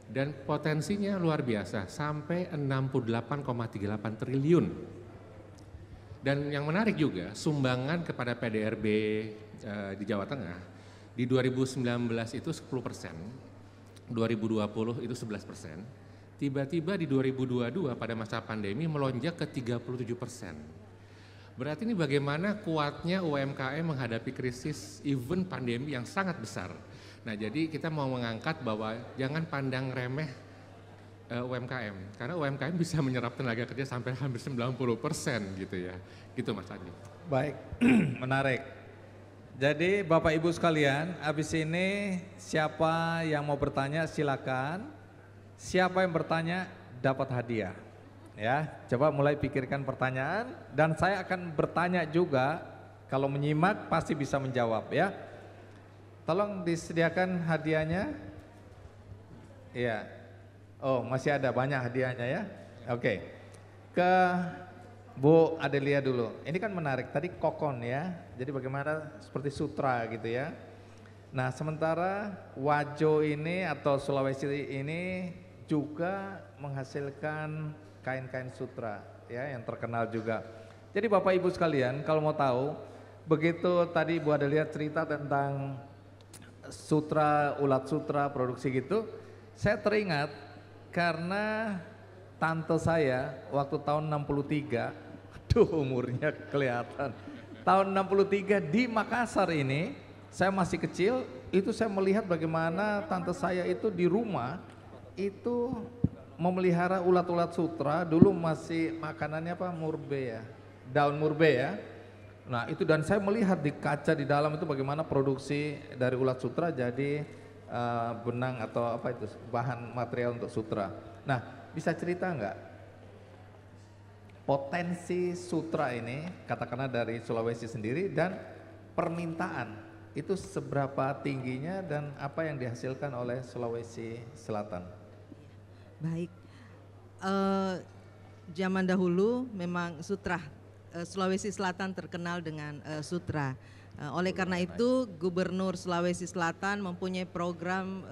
[SPEAKER 2] Dan potensinya luar biasa sampai 68,38 triliun. Dan yang menarik juga sumbangan kepada PDRB di Jawa Tengah Di 2019 itu 10%, 2020 itu 11%, tiba-tiba di 2022 pada masa pandemi melonjak ke 37%. Berarti ini bagaimana kuatnya UMKM menghadapi krisis event pandemi yang sangat besar. Nah, jadi kita mau mengangkat bahwa jangan pandang remeh UMKM, karena UMKM bisa menyerap tenaga kerja sampai hampir 90% gitu ya. Gitu Mas Andi.
[SPEAKER 3] Baik, menarik. Jadi Bapak Ibu sekalian, habis ini siapa yang mau bertanya silakan. Siapa yang bertanya dapat hadiah. Ya, coba mulai pikirkan pertanyaan dan saya akan bertanya juga. Kalau menyimak pasti bisa menjawab ya. Tolong disediakan hadiahnya. Iya. Oh, masih ada banyak hadiahnya ya. Oke. Ke Bu Adelia dulu. Ini kan menarik. Tadi kokon ya. Jadi bagaimana seperti sutra gitu ya. Nah, sementara Wajo ini atau Sulawesi ini juga menghasilkan kain-kain sutra ya yang terkenal juga. Jadi Bapak Ibu sekalian, kalau mau tahu, begitu tadi Bu Adelia cerita tentang sutra, ulat sutra, produksi gitu, saya teringat karena tante saya waktu tahun 63, aduh umurnya kelihatan, tahun 63 di Makassar ini, saya masih kecil, itu saya melihat bagaimana tante saya itu di rumah, itu memelihara ulat-ulat sutra. Dulu masih makanannya apa, murbe ya, daun murbe ya. Nah itu, dan saya melihat di kaca di dalam itu bagaimana produksi dari ulat sutra jadi benang atau apa itu, bahan material untuk sutra. Nah bisa cerita nggak potensi sutra ini, katakanlah dari Sulawesi sendiri, dan permintaan itu seberapa tingginya dan apa yang dihasilkan oleh Sulawesi Selatan?
[SPEAKER 8] Baik, zaman dahulu memang sutra, Sulawesi Selatan terkenal dengan sutra. Oleh karena itu Gubernur Sulawesi Selatan mempunyai program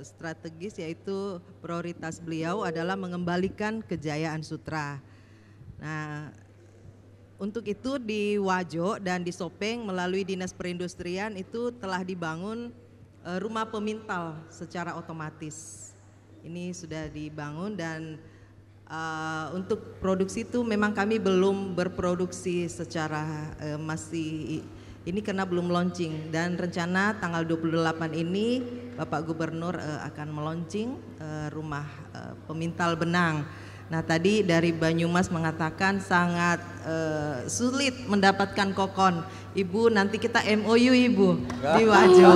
[SPEAKER 8] strategis, yaitu prioritas beliau adalah mengembalikan kejayaan sutra. Nah, untuk itu di Wajo dan di Sopeng melalui Dinas Perindustrian itu telah dibangun rumah pemintal secara otomatis. Ini sudah dibangun dan untuk produksi itu memang kami belum berproduksi secara masih ini karena belum launching, dan rencana tanggal 28 ini Bapak Gubernur akan meluncing rumah pemintal benang. Nah tadi dari Banyumas mengatakan sangat sulit mendapatkan kokon. Ibu nanti kita MOU Ibu di Wajo.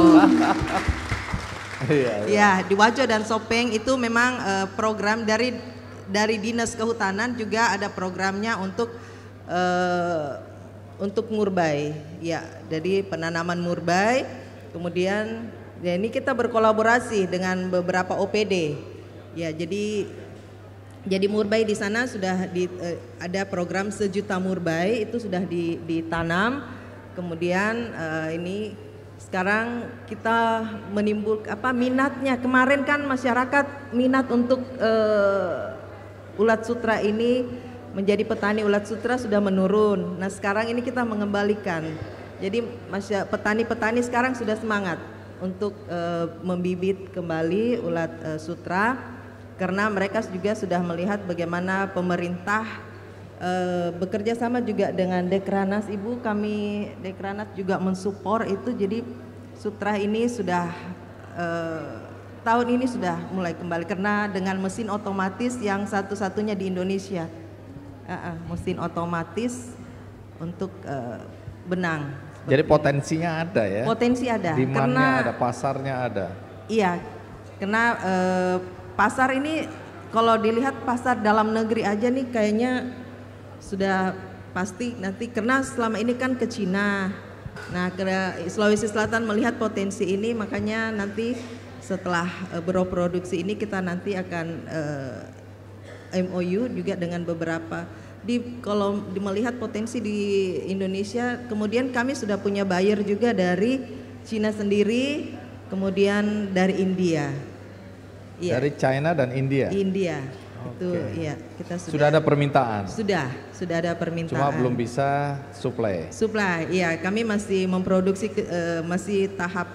[SPEAKER 8] Ya, di Wajo dan Sopeng itu memang program dari Dinas Kehutanan juga ada programnya untuk murbai. Ya, jadi penanaman murbai. Kemudian ya ini kita berkolaborasi dengan beberapa OPD. Ya, jadi murbai di sana sudah ada program 1 juta murbai itu sudah ditanam. Kemudian ini sekarang kita minatnya. Kemarin kan masyarakat minat untuk ulat sutra ini, menjadi petani ulat sutra sudah menurun. Nah sekarang ini kita mengembalikan. Jadi petani-petani sekarang sudah semangat untuk membibit kembali ulat sutra, karena mereka juga sudah melihat bagaimana pemerintah bekerja sama juga dengan Dekranas. Ibu, kami Dekranas juga mensupport itu, jadi sutra ini sudah tahun ini sudah mulai kembali karena dengan mesin otomatis yang satu-satunya di Indonesia, mesin otomatis untuk benang.
[SPEAKER 3] Jadi potensinya ada ya?
[SPEAKER 8] Potensi ada.
[SPEAKER 3] Demand-nya ada, pasarnya ada.
[SPEAKER 8] Iya, karena pasar ini kalau dilihat pasar dalam negeri aja nih kayaknya sudah pasti nanti, karena selama ini kan ke Cina. Nah, karena Sulawesi Selatan melihat potensi ini, makanya nanti setelah berproduksi ini kita nanti akan MOU juga dengan beberapa. Kalau melihat potensi di Indonesia, kemudian kami sudah punya buyer juga dari Cina sendiri, kemudian dari India.
[SPEAKER 3] Ya. Dari China dan India.
[SPEAKER 8] India. Itu ya, kita
[SPEAKER 3] sudah ada permintaan.
[SPEAKER 8] Sudah ada permintaan.
[SPEAKER 3] Cuma belum bisa supply.
[SPEAKER 8] Supply, iya, kami masih memproduksi, masih tahap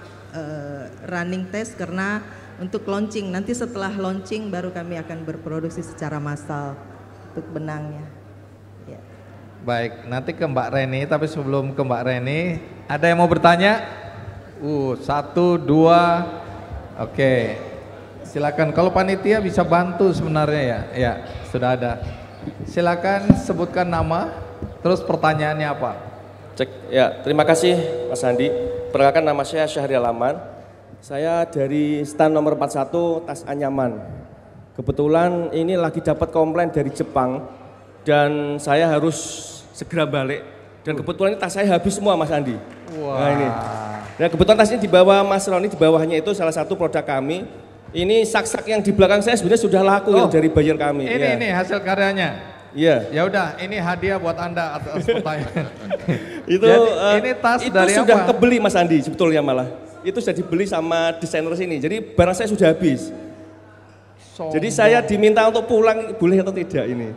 [SPEAKER 8] running test karena untuk launching. Nanti setelah launching baru kami akan berproduksi secara massal untuk benangnya. Ya.
[SPEAKER 3] Baik, nanti ke Mbak Reni, tapi sebelum ke Mbak Reni, ada yang mau bertanya? 1, 2, oke. Silakan, kalau panitia bisa bantu sebenarnya ya. Ya, sudah ada. Silakan sebutkan nama, terus pertanyaannya apa?
[SPEAKER 9] Cek, ya terima kasih Mas Andi. Perkenalkan nama saya Syahrial Aman. Saya dari stand nomor 41 tas anyaman. Kebetulan ini lagi dapat komplain dari Jepang dan saya harus segera balik. Dan kebetulan ini tas saya habis semua Mas Andi.
[SPEAKER 3] Wah.
[SPEAKER 9] Nah ini. Nah kebetulan tas ini di bawah Mas Roni, di bawahnya itu salah satu produk kami. Ini sak-sak yang di belakang saya sebenarnya sudah laku yang dari buyer kami.
[SPEAKER 3] Ini hasil karyanya.
[SPEAKER 9] Iya.
[SPEAKER 3] Ya udah, ini hadiah buat Anda atas pertanyaan.
[SPEAKER 9] Itu
[SPEAKER 3] jadi, ini tas
[SPEAKER 9] itu
[SPEAKER 3] dari
[SPEAKER 9] sudah
[SPEAKER 3] apa?
[SPEAKER 9] kebeli Mas Andi sebetulnya malah. Itu sudah dibeli sama desainer sini. Jadi barang saya sudah habis. Jadi saya diminta untuk pulang, boleh atau tidak ini?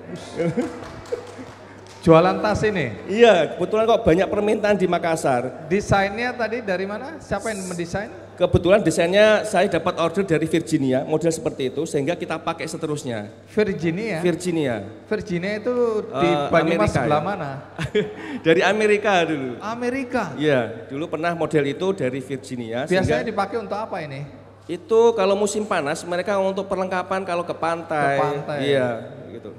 [SPEAKER 3] Jualan tas ini?
[SPEAKER 9] Iya, kebetulan kok banyak permintaan di Makassar.
[SPEAKER 3] Desainnya tadi dari mana? Siapa yang mendesain?
[SPEAKER 9] Kebetulan desainnya saya dapat order dari Virginia, model seperti itu, sehingga kita pakai seterusnya.
[SPEAKER 3] Virginia?
[SPEAKER 9] Virginia.
[SPEAKER 3] Virginia itu di Banyumas sebelah
[SPEAKER 9] ya?
[SPEAKER 3] mana?
[SPEAKER 9] Dari Amerika dulu.
[SPEAKER 3] Amerika?
[SPEAKER 9] Iya, dulu pernah model itu dari Virginia.
[SPEAKER 3] Biasanya dipakai untuk apa ini?
[SPEAKER 9] Itu kalau musim panas, mereka untuk perlengkapan kalau ke pantai.
[SPEAKER 3] Ke pantai.
[SPEAKER 9] Iya, gitu.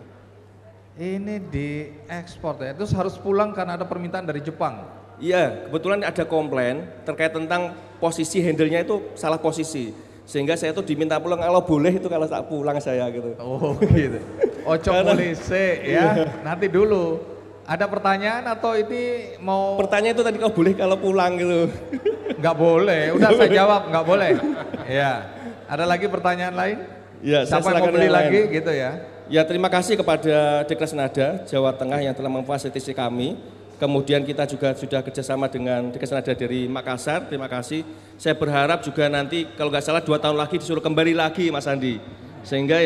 [SPEAKER 3] Ini diekspor ya, terus harus pulang karena ada permintaan dari Jepang.
[SPEAKER 9] Iya, kebetulan ada komplain terkait tentang posisi handle-nya itu salah posisi. Sehingga saya tuh diminta pulang, kalau boleh itu kalau tak pulang saya gitu.
[SPEAKER 3] Oh gitu. Ojo polisi ya, nanti dulu. Ada pertanyaan atau ini mau?
[SPEAKER 9] Pertanyaan itu tadi kalau boleh kalau pulang gitu.
[SPEAKER 3] Nggak boleh, udah saya jawab nggak boleh. Ya, ada lagi pertanyaan lain?
[SPEAKER 9] Ya,
[SPEAKER 3] siapa yang mau beli lagi gitu ya?
[SPEAKER 9] Ya terima kasih kepada Dekresnada Jawa Tengah yang telah memfasilitasi kami. Kemudian kita juga sudah kerjasama dengan Dekresnada dari Makassar, terima kasih. Saya berharap juga nanti kalau nggak salah 2 tahun lagi disuruh kembali lagi Mas Andi. Sehingga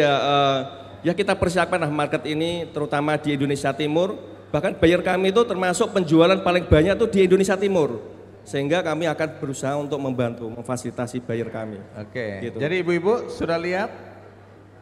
[SPEAKER 9] ya kita persiapkan market ini terutama di Indonesia Timur. Bahkan buyer kami itu termasuk penjualan paling banyak tuh di Indonesia Timur. Sehingga kami akan berusaha untuk membantu, memfasilitasi buyer kami.
[SPEAKER 3] Oke,
[SPEAKER 9] gitu.
[SPEAKER 3] jadi ibu-ibu sudah lihat?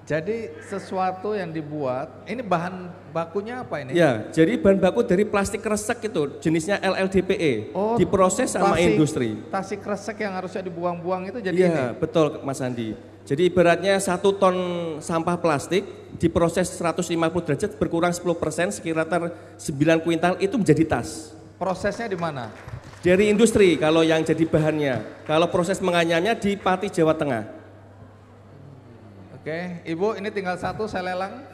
[SPEAKER 3] Jadi sesuatu yang dibuat, ini bahan bakunya apa ini?
[SPEAKER 9] Ya, jadi bahan baku dari plastik kresek itu, jenisnya LLDPE, diproses sama industri.
[SPEAKER 3] Plastik kresek yang harusnya dibuang-buang itu jadi
[SPEAKER 9] ini?
[SPEAKER 3] Iya,
[SPEAKER 9] betul Mas Andi. Jadi ibaratnya 1 ton sampah plastik diproses 150 derajat berkurang 10%, sekiratar 9 kuintal itu menjadi tas.
[SPEAKER 3] Prosesnya di mana?
[SPEAKER 9] Dari industri kalau yang jadi bahannya. Kalau proses menganyamnya di Pati, Jawa Tengah.
[SPEAKER 3] Oke, Ibu ini tinggal 1 saya lelang.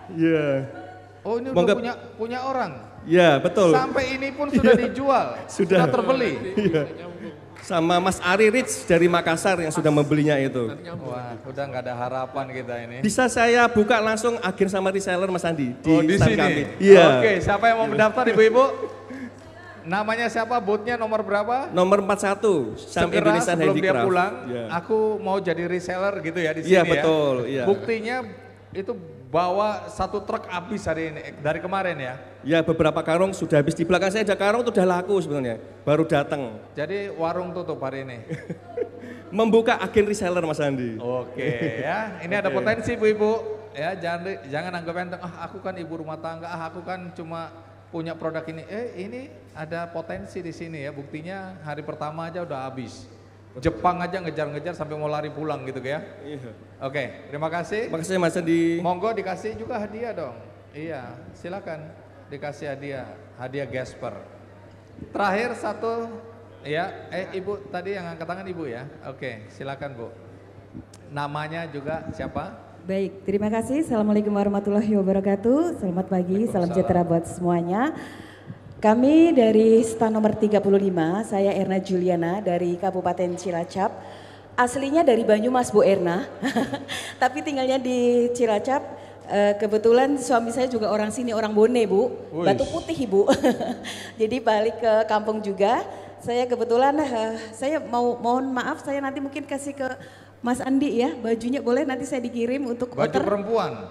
[SPEAKER 9] Iya.
[SPEAKER 3] Oh ini udah punya orang?
[SPEAKER 9] Iya betul.
[SPEAKER 3] Sampai ini pun sudah dijual, sudah terbeli.
[SPEAKER 9] Iya. Sama Mas Ari Rich dari Makassar yang sudah membelinya itu.
[SPEAKER 3] Wah, udah nggak ada harapan kita ini.
[SPEAKER 9] Bisa saya buka langsung agen sama reseller Mas Andi
[SPEAKER 3] di
[SPEAKER 9] stand
[SPEAKER 3] sini.
[SPEAKER 9] kami. Iya.
[SPEAKER 3] Oke, siapa yang mau mendaftar Ibu-ibu? Namanya siapa? Bootnya nomor berapa?
[SPEAKER 9] Nomor 41.
[SPEAKER 3] Segera sebelum dia pulang,
[SPEAKER 9] ya.
[SPEAKER 3] aku mau jadi reseller gitu ya di sini
[SPEAKER 9] ya.
[SPEAKER 3] Iya
[SPEAKER 9] betul. Iya.
[SPEAKER 3] Buktinya itu bawa 1 truk habis hari ini dari kemarin ya?
[SPEAKER 9] Ya beberapa karung sudah habis, di belakang saya ada karung itu udah laku sebenarnya, baru datang.
[SPEAKER 3] Jadi warung tutup hari ini?
[SPEAKER 9] Membuka agen reseller Mas Andi.
[SPEAKER 3] Oke ya, ini ada potensi Bu-ibu ya, jangan anggap enteng, aku kan ibu rumah tangga, aku kan cuma punya produk ini. Ini ada potensi di sini ya, buktinya hari pertama aja udah habis. Jepang aja ngejar-ngejar sampai mau lari pulang gitu ya.
[SPEAKER 9] Iya.
[SPEAKER 3] Oke, terima kasih.
[SPEAKER 9] Terima kasih Mas Andi.
[SPEAKER 3] Monggo dikasih juga hadiah dong. Iya, silakan dikasih hadiah Gasper. Terakhir 1 ya, Ibu tadi yang angkat tangan Ibu ya. Oke, silakan Bu. Namanya juga siapa?
[SPEAKER 10] Baik, terima kasih. Assalamualaikum warahmatullahi wabarakatuh. Selamat pagi, salam sejahtera buat semuanya. Kami dari stand nomor 35, saya Erna Juliana dari Kabupaten Cilacap. Aslinya dari Banyumas Bu Erna, tapi tinggalnya di Cilacap. Kebetulan suami saya juga orang sini, orang Bone Bu, Batu Putih Ibu. Jadi balik ke kampung juga. Saya kebetulan, saya mohon maaf, saya nanti mungkin kasih ke Mas Andi ya, bajunya boleh nanti saya dikirim untuk
[SPEAKER 3] baju perempuan.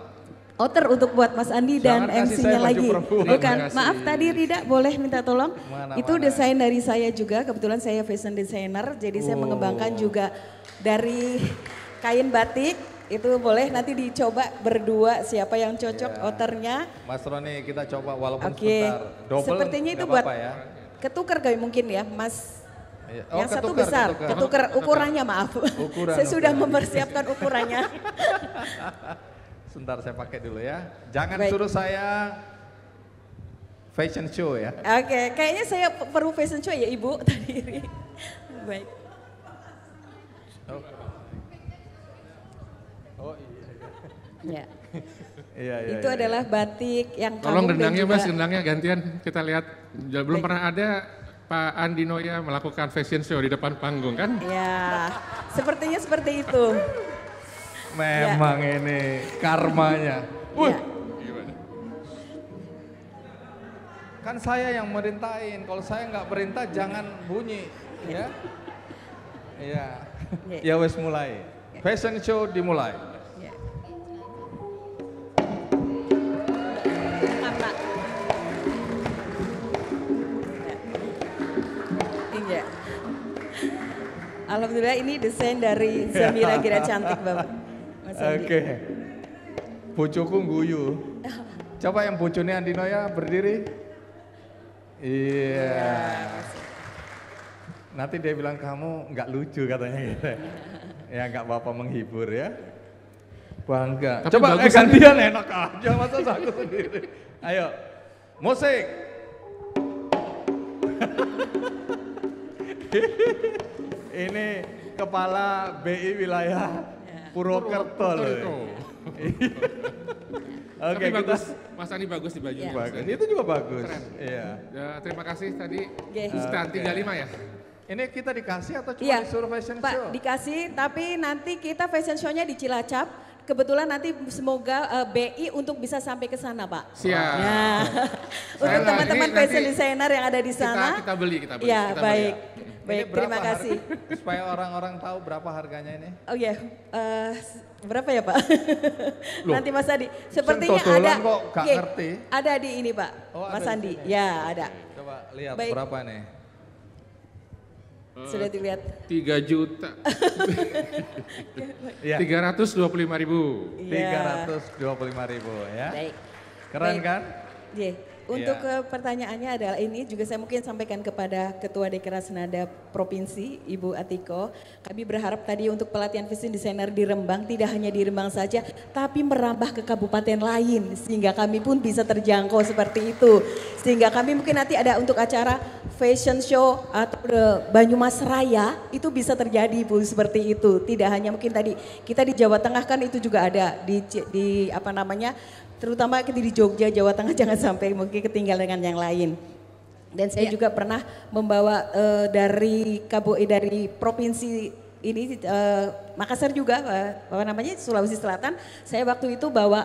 [SPEAKER 10] outer untuk buat Mas Andi dan
[SPEAKER 3] Jangan kasih
[SPEAKER 10] MC-nya
[SPEAKER 3] saya baju
[SPEAKER 10] lagi.
[SPEAKER 3] perempuan.
[SPEAKER 10] Bukan,
[SPEAKER 2] Terima kasih.
[SPEAKER 10] maaf tadi Rida boleh minta tolong. Itu
[SPEAKER 3] Mana?
[SPEAKER 10] desain dari saya juga, kebetulan saya fashion designer, jadi saya mengembangkan juga dari kain batik. Itu boleh nanti dicoba berdua siapa yang cocok outernya.
[SPEAKER 3] Mas Roni kita coba walaupun
[SPEAKER 10] Oke,
[SPEAKER 3] sebentar. Double
[SPEAKER 10] sepertinya itu
[SPEAKER 3] nggak
[SPEAKER 10] buat
[SPEAKER 3] apa-apa ya.
[SPEAKER 10] ketukar kali mungkin ya Mas.
[SPEAKER 3] Iya. Oh,
[SPEAKER 10] Yang satu
[SPEAKER 3] ketukar,
[SPEAKER 10] besar, ketukar ukurannya maaf.
[SPEAKER 3] Ukuran,
[SPEAKER 10] Saya sudah
[SPEAKER 3] ukuran.
[SPEAKER 10] mempersiapkan ukurannya.
[SPEAKER 3] Sebentar saya pakai dulu ya. Jangan
[SPEAKER 10] Baik.
[SPEAKER 3] suruh saya fashion show ya.
[SPEAKER 10] Oke, kayaknya saya perlu fashion show ya Ibu tadi. Baik.
[SPEAKER 3] Oh
[SPEAKER 10] Ya.
[SPEAKER 3] iya. Iya,
[SPEAKER 10] Itu adalah batik yang
[SPEAKER 2] Tolong
[SPEAKER 10] kalung dan
[SPEAKER 2] gendangnya
[SPEAKER 10] juga
[SPEAKER 2] Mas, gendangnya gantian kita lihat. Belum pernah ada Pak Andi Noya melakukan fashion show di depan panggung kan?
[SPEAKER 10] ya, sepertinya seperti itu.
[SPEAKER 3] Memang ini karmanya.
[SPEAKER 10] Ya.
[SPEAKER 3] Kan saya yang merintahin. Kalau saya nggak perintah jangan bunyi, ya. Iya. Ya wes mulai. Fashion show dimulai.
[SPEAKER 10] Iya. Alhamdulillah ini desain dari Samira Gira Cantik Bapak. Mas Andi.
[SPEAKER 3] Oke. Pucuku guyu. Coba yang pucunya Andi Noya berdiri. Iya. Nanti dia bilang kamu nggak lucu katanya gitu. Ya nggak apa-apa menghibur ya. Bangga.
[SPEAKER 2] Tapi
[SPEAKER 3] Coba
[SPEAKER 2] bagus
[SPEAKER 3] gantian enak aja masa aku sendiri. Ayo. Musik. Ini kepala BI wilayah Purwokerto loh. Oke,
[SPEAKER 2] Tapi
[SPEAKER 3] kita
[SPEAKER 2] bagus, Mas Andi bagus di baju.
[SPEAKER 3] bagus. Itu juga bagus.
[SPEAKER 2] Keren.
[SPEAKER 3] Iya.
[SPEAKER 2] Ya, terima kasih tadi.
[SPEAKER 10] Oke.
[SPEAKER 2] Stand 35 ya?
[SPEAKER 3] Ini kita dikasih atau cuma
[SPEAKER 10] Iya,
[SPEAKER 3] disuruh fashion
[SPEAKER 10] Pak
[SPEAKER 3] show?
[SPEAKER 10] dikasih, tapi nanti kita fashion show-nya di Cilacap. Kebetulan nanti semoga BI untuk bisa sampai ke sana, Pak.
[SPEAKER 2] Siap.
[SPEAKER 10] Ya. Untuk
[SPEAKER 2] Saya
[SPEAKER 10] teman-teman
[SPEAKER 2] nanti
[SPEAKER 10] fashion designer yang ada di sana.
[SPEAKER 2] Kita beli.
[SPEAKER 10] Ya,
[SPEAKER 2] kita
[SPEAKER 10] baik.
[SPEAKER 2] beli.
[SPEAKER 10] Baik,
[SPEAKER 3] Ini berapa
[SPEAKER 10] terima kasih.
[SPEAKER 3] Supaya orang-orang tahu berapa harganya ini.
[SPEAKER 10] Oh iya, berapa ya Pak?
[SPEAKER 3] Loh,
[SPEAKER 10] Nanti Mas Andi. Sepertinya
[SPEAKER 3] sentotolan
[SPEAKER 10] ada.
[SPEAKER 3] kok nggak
[SPEAKER 10] Oke,
[SPEAKER 3] ngerti.
[SPEAKER 10] ada di ini Pak,
[SPEAKER 3] Oh,
[SPEAKER 10] Mas
[SPEAKER 3] ada di
[SPEAKER 10] Andi.
[SPEAKER 3] sini.
[SPEAKER 10] Ya ada.
[SPEAKER 3] Coba lihat
[SPEAKER 10] Baik.
[SPEAKER 3] berapa nih.
[SPEAKER 10] Sudah dilihat.
[SPEAKER 2] 3 juta.
[SPEAKER 3] Iya.
[SPEAKER 2] 325.000.
[SPEAKER 10] Iya.
[SPEAKER 3] 325.000 ya.
[SPEAKER 10] Baik.
[SPEAKER 3] Keren
[SPEAKER 10] Baik.
[SPEAKER 3] kan?
[SPEAKER 10] Iya. Untuk
[SPEAKER 3] Iya.
[SPEAKER 10] pertanyaannya adalah ini juga saya mungkin sampaikan kepada Ketua Dekra Senada Provinsi Ibu Atiko. Kami berharap tadi untuk pelatihan fashion designer di Rembang tidak hanya di Rembang saja tapi merambah ke kabupaten lain sehingga kami pun bisa terjangkau seperti itu. Sehingga kami mungkin nanti ada untuk acara fashion show atau Banyumas Raya itu bisa terjadi Bu seperti itu. Tidak hanya mungkin tadi kita di Jawa Tengah kan itu juga ada di apa namanya terutama di Jogja, Jawa Tengah jangan sampai mungkin ketinggalan dengan yang lain. Dan saya juga pernah membawa dari provinsi ini Makassar juga apa namanya Sulawesi Selatan. Saya waktu itu bawa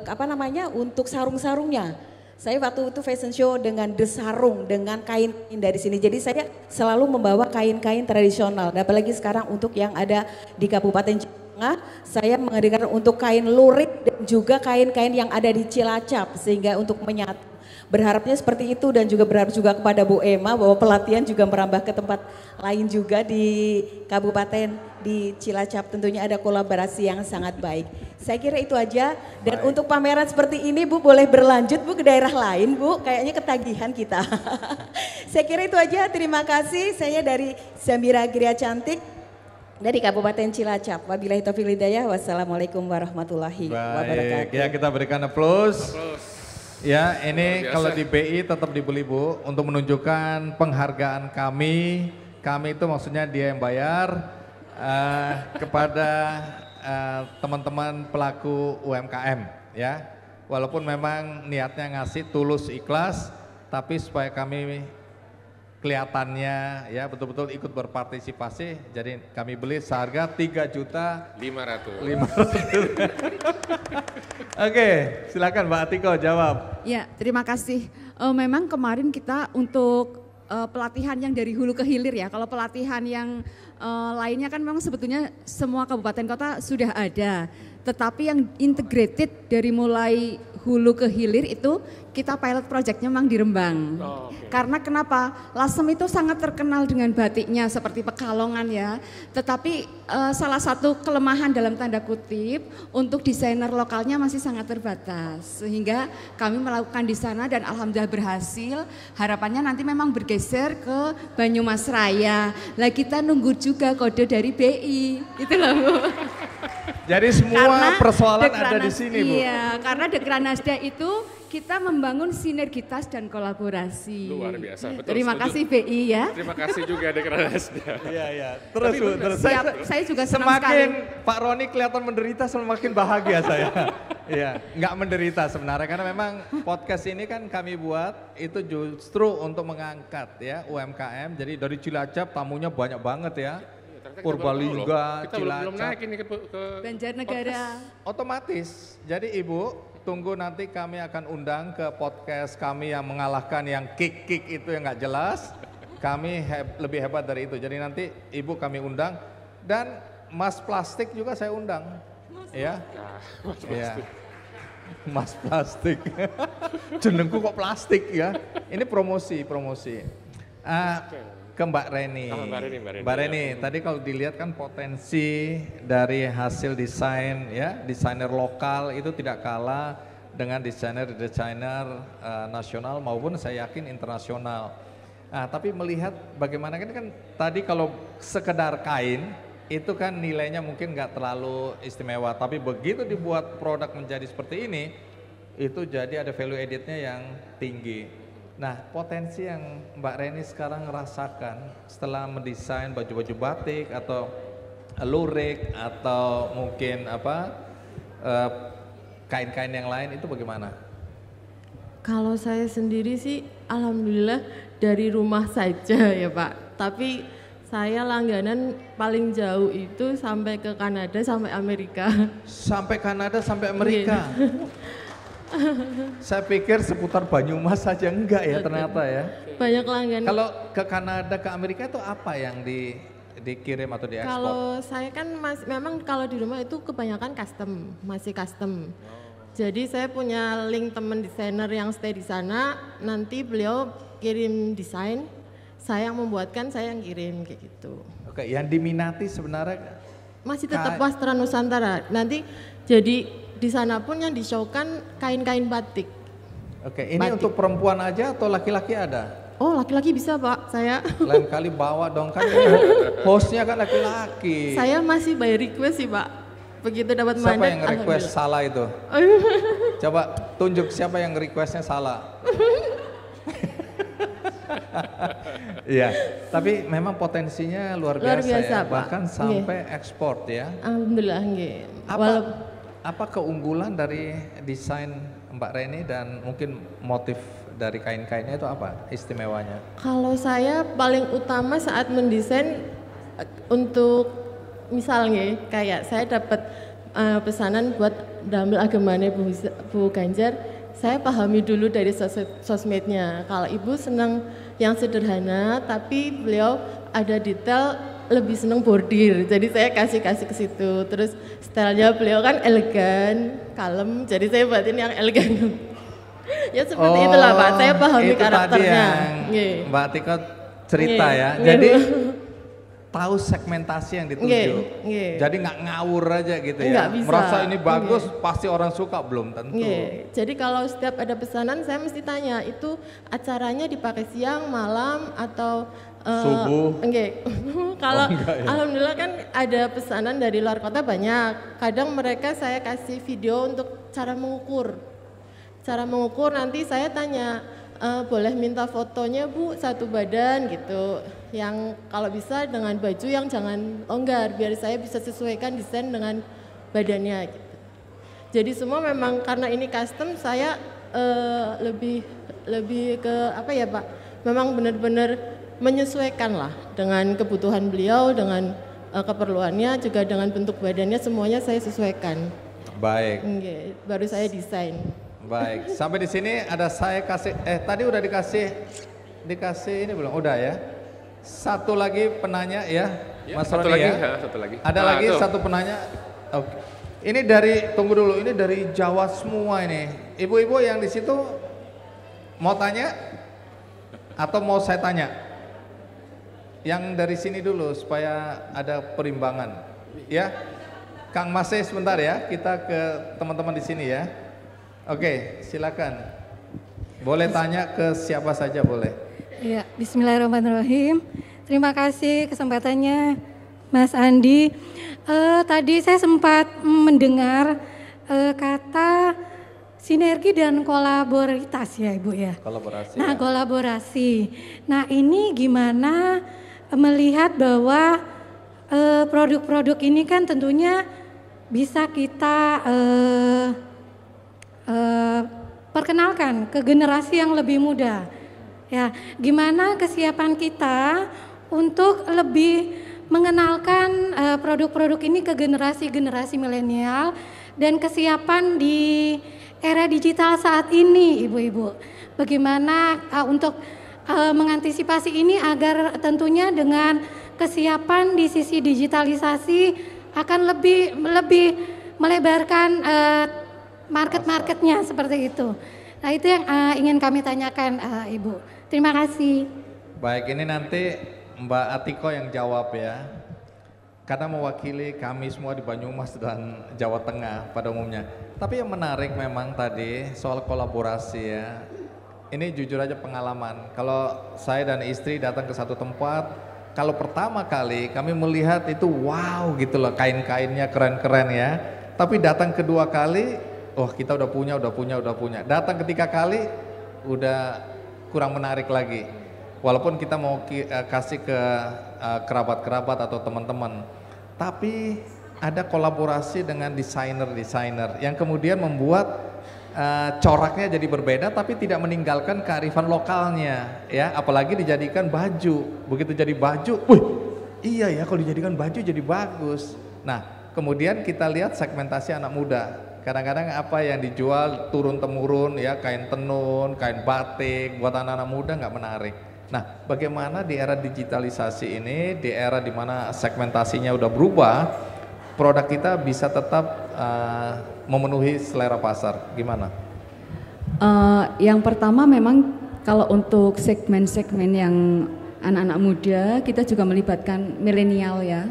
[SPEAKER 10] apa namanya untuk sarung-sarungnya. Saya waktu itu fashion show dengan desarung dengan kain dari sini. Jadi saya selalu membawa kain-kain tradisional. Dan apalagi sekarang untuk yang ada di Kabupaten saya menghadirkan untuk kain lurik dan juga kain-kain yang ada di Cilacap sehingga untuk menyatu. Berharapnya seperti itu dan juga berharap juga kepada Bu Emma bahwa pelatihan juga merambah ke tempat lain juga di Kabupaten di Cilacap. Tentunya ada kolaborasi yang sangat baik. Saya kira itu aja dan untuk pameran seperti ini Bu boleh berlanjut Bu ke daerah lain Bu, kayaknya ketagihan kita. Saya kira itu aja, terima kasih. Saya dari Samira Gira Cantik dari Kabupaten Cilacap. Wabillahi taufiq wal hidayah. Wassalamualaikum warahmatullahi wabarakatuh.
[SPEAKER 3] Ya kita berikan applause. Ya ini
[SPEAKER 2] Luar biasa.
[SPEAKER 3] kalau di BI tetap dibeli Bu untuk menunjukkan penghargaan kami. Kami itu maksudnya dia yang bayar kepada teman-teman pelaku UMKM ya. Walaupun memang niatnya ngasih tulus ikhlas, tapi supaya kami kelihatannya ya betul-betul ikut berpartisipasi, jadi kami beli seharga 3.500.000. Oke, silakan Mbak Atiko jawab.
[SPEAKER 5] Ya, terima kasih. Memang kemarin kita untuk pelatihan yang dari hulu ke hilir ya. Kalau pelatihan yang lainnya kan memang sebetulnya semua kabupaten kota sudah ada. Tetapi yang integrated dari mulai hulu ke hilir itu kita pilot projectnya memang di Rembang. Karena kenapa? Lasem itu sangat terkenal dengan batiknya seperti Pekalongan ya. Tetapi salah satu kelemahan dalam tanda kutip untuk desainer lokalnya masih sangat terbatas. Sehingga kami melakukan di sana dan alhamdulillah berhasil. Harapannya nanti memang bergeser ke Banyumas Raya. Lah kita nunggu juga kode dari BI. Itu loh Bu.
[SPEAKER 3] Jadi semua persoalan ada di sini Bu.
[SPEAKER 5] Iya, karena Dekranasda itu kita membangun sinergitas dan kolaborasi.
[SPEAKER 2] Luar biasa, betul.
[SPEAKER 5] Terima kasih BI ya.
[SPEAKER 2] Terima kasih juga Dekranasda.
[SPEAKER 3] Iya. Terus Bu, terus.
[SPEAKER 5] Saya juga senang sekali.
[SPEAKER 3] Semakin Pak Roni kelihatan menderita, semakin bahagia saya. Iya, nggak menderita sebenarnya karena memang podcast ini kan kami buat itu justru untuk mengangkat ya UMKM. Jadi dari Cilacap tamunya banyak banget ya. Purbalingga,
[SPEAKER 2] kita belum
[SPEAKER 3] Cilacap,
[SPEAKER 2] naik ini ke
[SPEAKER 5] Banjarnegara.
[SPEAKER 3] Otomatis. Jadi Ibu, tunggu nanti kami akan undang ke podcast kami yang mengalahkan yang kick itu yang nggak jelas. Kami lebih hebat dari itu. Jadi nanti Ibu kami undang dan Mas Plastik juga saya undang. Ya. Ya. Mas Plastik. Jenengku kok plastik ya. Ini promosi. Ke Mbak Reni. Mbak Reni, tadi kalau dilihat kan potensi dari hasil desain ya, desainer lokal itu tidak kalah dengan desainer nasional maupun saya yakin internasional. Nah, tapi melihat bagaimana kan tadi kalau sekedar kain itu kan nilainya mungkin nggak terlalu istimewa, tapi begitu dibuat produk menjadi seperti ini, itu jadi ada value added-nya yang tinggi. Nah, potensi yang Mbak Reni sekarang rasakan setelah mendesain baju-baju batik atau lurik atau mungkin kain-kain yang lain itu bagaimana?
[SPEAKER 7] Kalau saya sendiri sih alhamdulillah dari rumah saja ya Pak. Tapi saya langganan paling jauh itu sampai ke Kanada sampai Amerika.
[SPEAKER 3] Sampai Kanada sampai Amerika? Saya pikir seputar Banyumas saja enggak ya ternyata ya.
[SPEAKER 7] Banyak langganan.
[SPEAKER 3] Kalau ke Kanada ke Amerika itu apa yang dikirim atau diekspor?
[SPEAKER 7] Kalau saya kan memang kalau di rumah itu kebanyakan masih custom. Jadi saya punya link teman desainer yang stay di sana, nanti beliau kirim desain, saya yang membuatkan, saya yang kirim kayak gitu.
[SPEAKER 3] Oke, yang diminati sebenarnya
[SPEAKER 7] masih tetap Wastra Nusantara. Nanti jadi di sana pun yang di-show-kan kain-kain batik.
[SPEAKER 3] Oke, ini batik. Untuk perempuan aja atau laki-laki ada?
[SPEAKER 7] Oh, laki-laki bisa Pak, saya.
[SPEAKER 3] Lain kali bawa dong kan hostnya kan laki-laki.
[SPEAKER 7] Saya masih by request sih Pak. Begitu dapat mandat.
[SPEAKER 3] Siapa yang request salah itu? Coba tunjuk siapa yang requestnya salah. Iya, tapi memang potensinya luar biasa ya, bahkan sampai ekspor ya.
[SPEAKER 7] Alhamdulillah nggih.
[SPEAKER 3] Apa keunggulan dari desain Mbak Reni dan mungkin motif dari kain-kainnya itu apa istimewanya?
[SPEAKER 7] Kalau saya paling utama saat mendesain untuk misalnya kayak saya dapat pesanan buat damel agamanya Bu Ganjar, saya pahami dulu dari sosmednya. Kalau Ibu senang yang sederhana, tapi beliau ada detail lebih senang bordir, jadi saya kasih ke situ. Terus stylenya beliau kan elegan, kalem, jadi saya buatin yang elegan. Ya seperti itulah Pak, saya pahami karakternya.
[SPEAKER 3] Mbak Tiko cerita ya, jadi tahu segmentasi yang dituju. Jadi nggak ngawur aja gitu ya. Merasa ini bagus, pasti orang suka, belum tentu.
[SPEAKER 7] Jadi kalau setiap ada pesanan saya mesti tanya, itu acaranya dipakai siang, malam atau
[SPEAKER 3] subuh?
[SPEAKER 7] Kalau alhamdulillah kan ada pesanan dari luar kota banyak. Kadang mereka saya kasih video untuk cara mengukur. Cara mengukur nanti saya tanya, boleh minta fotonya Bu satu badan gitu. Yang kalau bisa dengan baju yang jangan longgar biar saya bisa sesuaikan desain dengan badannya gitu. Jadi semua memang karena ini custom saya lebih ke apa ya Pak? Memang benar-benar menyesuaikan lah dengan kebutuhan beliau, dengan keperluannya, juga dengan bentuk badannya, semuanya saya sesuaikan.
[SPEAKER 3] Baik.
[SPEAKER 7] Baru saya desain.
[SPEAKER 3] Baik, sampai di sini ada saya kasih, tadi udah dikasih ini belum? Udah ya. Satu lagi penanya ya. Mas
[SPEAKER 2] satu
[SPEAKER 3] Roni
[SPEAKER 2] lagi,
[SPEAKER 3] ya.
[SPEAKER 2] satu lagi.
[SPEAKER 3] Ada
[SPEAKER 2] Nah,
[SPEAKER 3] lagi
[SPEAKER 2] tuh.
[SPEAKER 3] satu penanya. Oke. Ini dari, tunggu dulu, ini dari Jawa semua ini. Ibu-ibu yang di situ mau tanya atau mau saya tanya? Yang dari sini dulu supaya ada perimbangan. Ya, Kang Masih sebentar ya, kita ke teman-teman di sini ya. Oke, silakan. Boleh tanya ke siapa saja boleh.
[SPEAKER 4] Ya, Bismillahirrahmanirrahim. Terima kasih kesempatannya Mas Andi. Tadi saya sempat mendengar kata sinergi dan kolaboritas ya Ibu ya.
[SPEAKER 3] Kolaborasi.
[SPEAKER 4] Nah, kolaborasi. Nah, ini gimana melihat bahwa produk-produk ini kan tentunya bisa kita perkenalkan ke generasi yang lebih muda. Ya, gimana kesiapan kita untuk lebih mengenalkan produk-produk ini ke generasi-generasi milenial dan kesiapan di era digital saat ini, Ibu-ibu. Bagaimana untuk mengantisipasi ini agar tentunya dengan kesiapan di sisi digitalisasi akan lebih melebarkan market-marketnya seperti itu. Nah, itu yang ingin kami tanyakan, Ibu. Terima kasih.
[SPEAKER 3] Baik, ini nanti Mbak Atiko yang jawab ya. Karena mewakili kami semua di Banyumas dan Jawa Tengah pada umumnya. Tapi yang menarik memang tadi soal kolaborasi ya. Ini jujur aja pengalaman. Kalau saya dan istri datang ke satu tempat, kalau pertama kali kami melihat itu wow gitu loh, kain-kainnya keren-keren ya. Tapi datang kedua kali, oh kita udah punya. Datang ketiga kali, udah kurang menarik lagi. Walaupun kita mau kasih ke kerabat-kerabat atau teman-teman. Tapi ada kolaborasi dengan desainer-desainer yang kemudian membuat coraknya jadi berbeda tapi tidak meninggalkan kearifan lokalnya ya, apalagi dijadikan baju. Begitu jadi baju, wih iya ya kalau dijadikan baju jadi bagus. Nah kemudian kita lihat segmentasi anak muda. Kadang-kadang apa yang dijual turun-temurun ya, kain tenun, kain batik, buat anak-anak muda nggak menarik. Nah bagaimana di era digitalisasi ini, di era dimana segmentasinya udah berubah, produk kita bisa tetap memenuhi selera pasar, gimana?
[SPEAKER 5] Yang pertama memang kalau untuk segmen-segmen yang anak-anak muda, kita juga melibatkan milenial ya,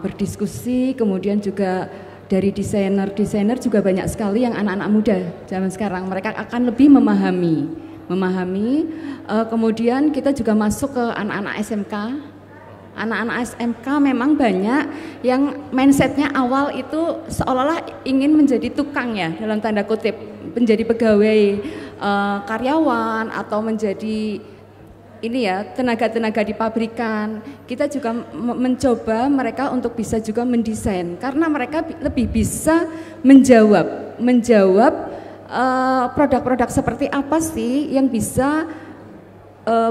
[SPEAKER 5] berdiskusi, kemudian juga dari desainer juga banyak sekali yang anak-anak muda zaman sekarang, mereka akan lebih memahami. Kemudian kita juga masuk ke anak-anak SMK. Anak-anak SMK memang banyak yang mindsetnya awal itu seolah-olah ingin menjadi tukang ya, dalam tanda kutip, menjadi pegawai karyawan atau menjadi ini ya, tenaga-tenaga di pabrikan. Kita juga mencoba mereka untuk bisa juga mendesain, karena mereka lebih bisa menjawab produk-produk seperti apa sih yang bisa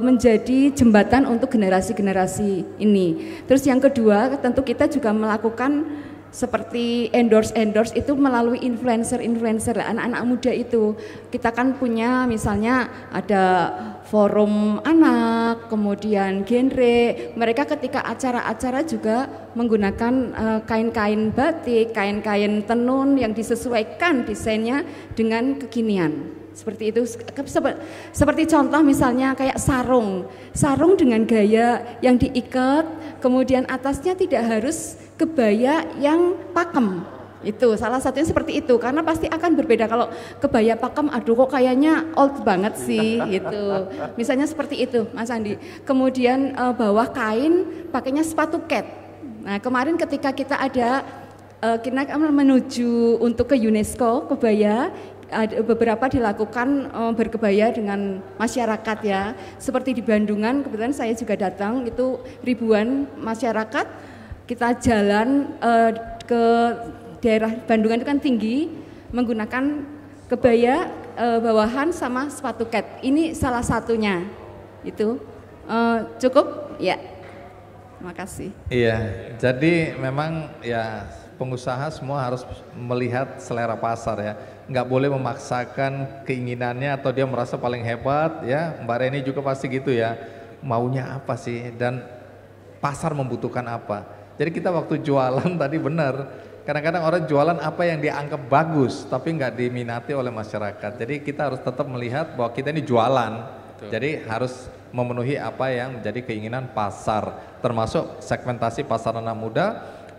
[SPEAKER 5] menjadi jembatan untuk generasi-generasi ini. Terus yang kedua, tentu kita juga melakukan seperti endorse itu melalui influencer anak-anak muda itu. Kita kan punya misalnya ada forum anak, kemudian genre. Mereka ketika acara-acara juga menggunakan kain-kain batik, kain-kain tenun yang disesuaikan desainnya dengan kekinian. Seperti itu, seperti contoh misalnya kayak sarung dengan gaya yang diikat, kemudian atasnya tidak harus kebaya yang pakem. Itu salah satunya seperti itu, karena pasti akan berbeda kalau kebaya pakem, aduh kok kayaknya old banget sih gitu. Misalnya seperti itu Mas Andi. Kemudian bawah kain pakainya sepatu cat. Nah kemarin ketika kita ada kita menuju untuk ke UNESCO kebaya, beberapa dilakukan berkebaya dengan masyarakat ya, seperti di Bandungan kebetulan saya juga datang, itu ribuan masyarakat, kita jalan ke daerah Bandungan itu kan tinggi, menggunakan kebaya bawahan sama sepatu cat. Ini salah satunya. Itu cukup ya, terima kasih.
[SPEAKER 3] Iya, jadi memang ya pengusaha semua harus melihat selera pasar ya. Nggak boleh memaksakan keinginannya atau dia merasa paling hebat ya. Mbak Reni juga pasti gitu ya, maunya apa sih, dan pasar membutuhkan apa. Jadi kita waktu jualan tadi benar, kadang-kadang orang jualan apa yang dianggap bagus tapi nggak diminati oleh masyarakat. Jadi kita harus tetap melihat bahwa kita ini jualan, jadi harus memenuhi apa yang menjadi keinginan pasar, termasuk segmentasi pasar anak muda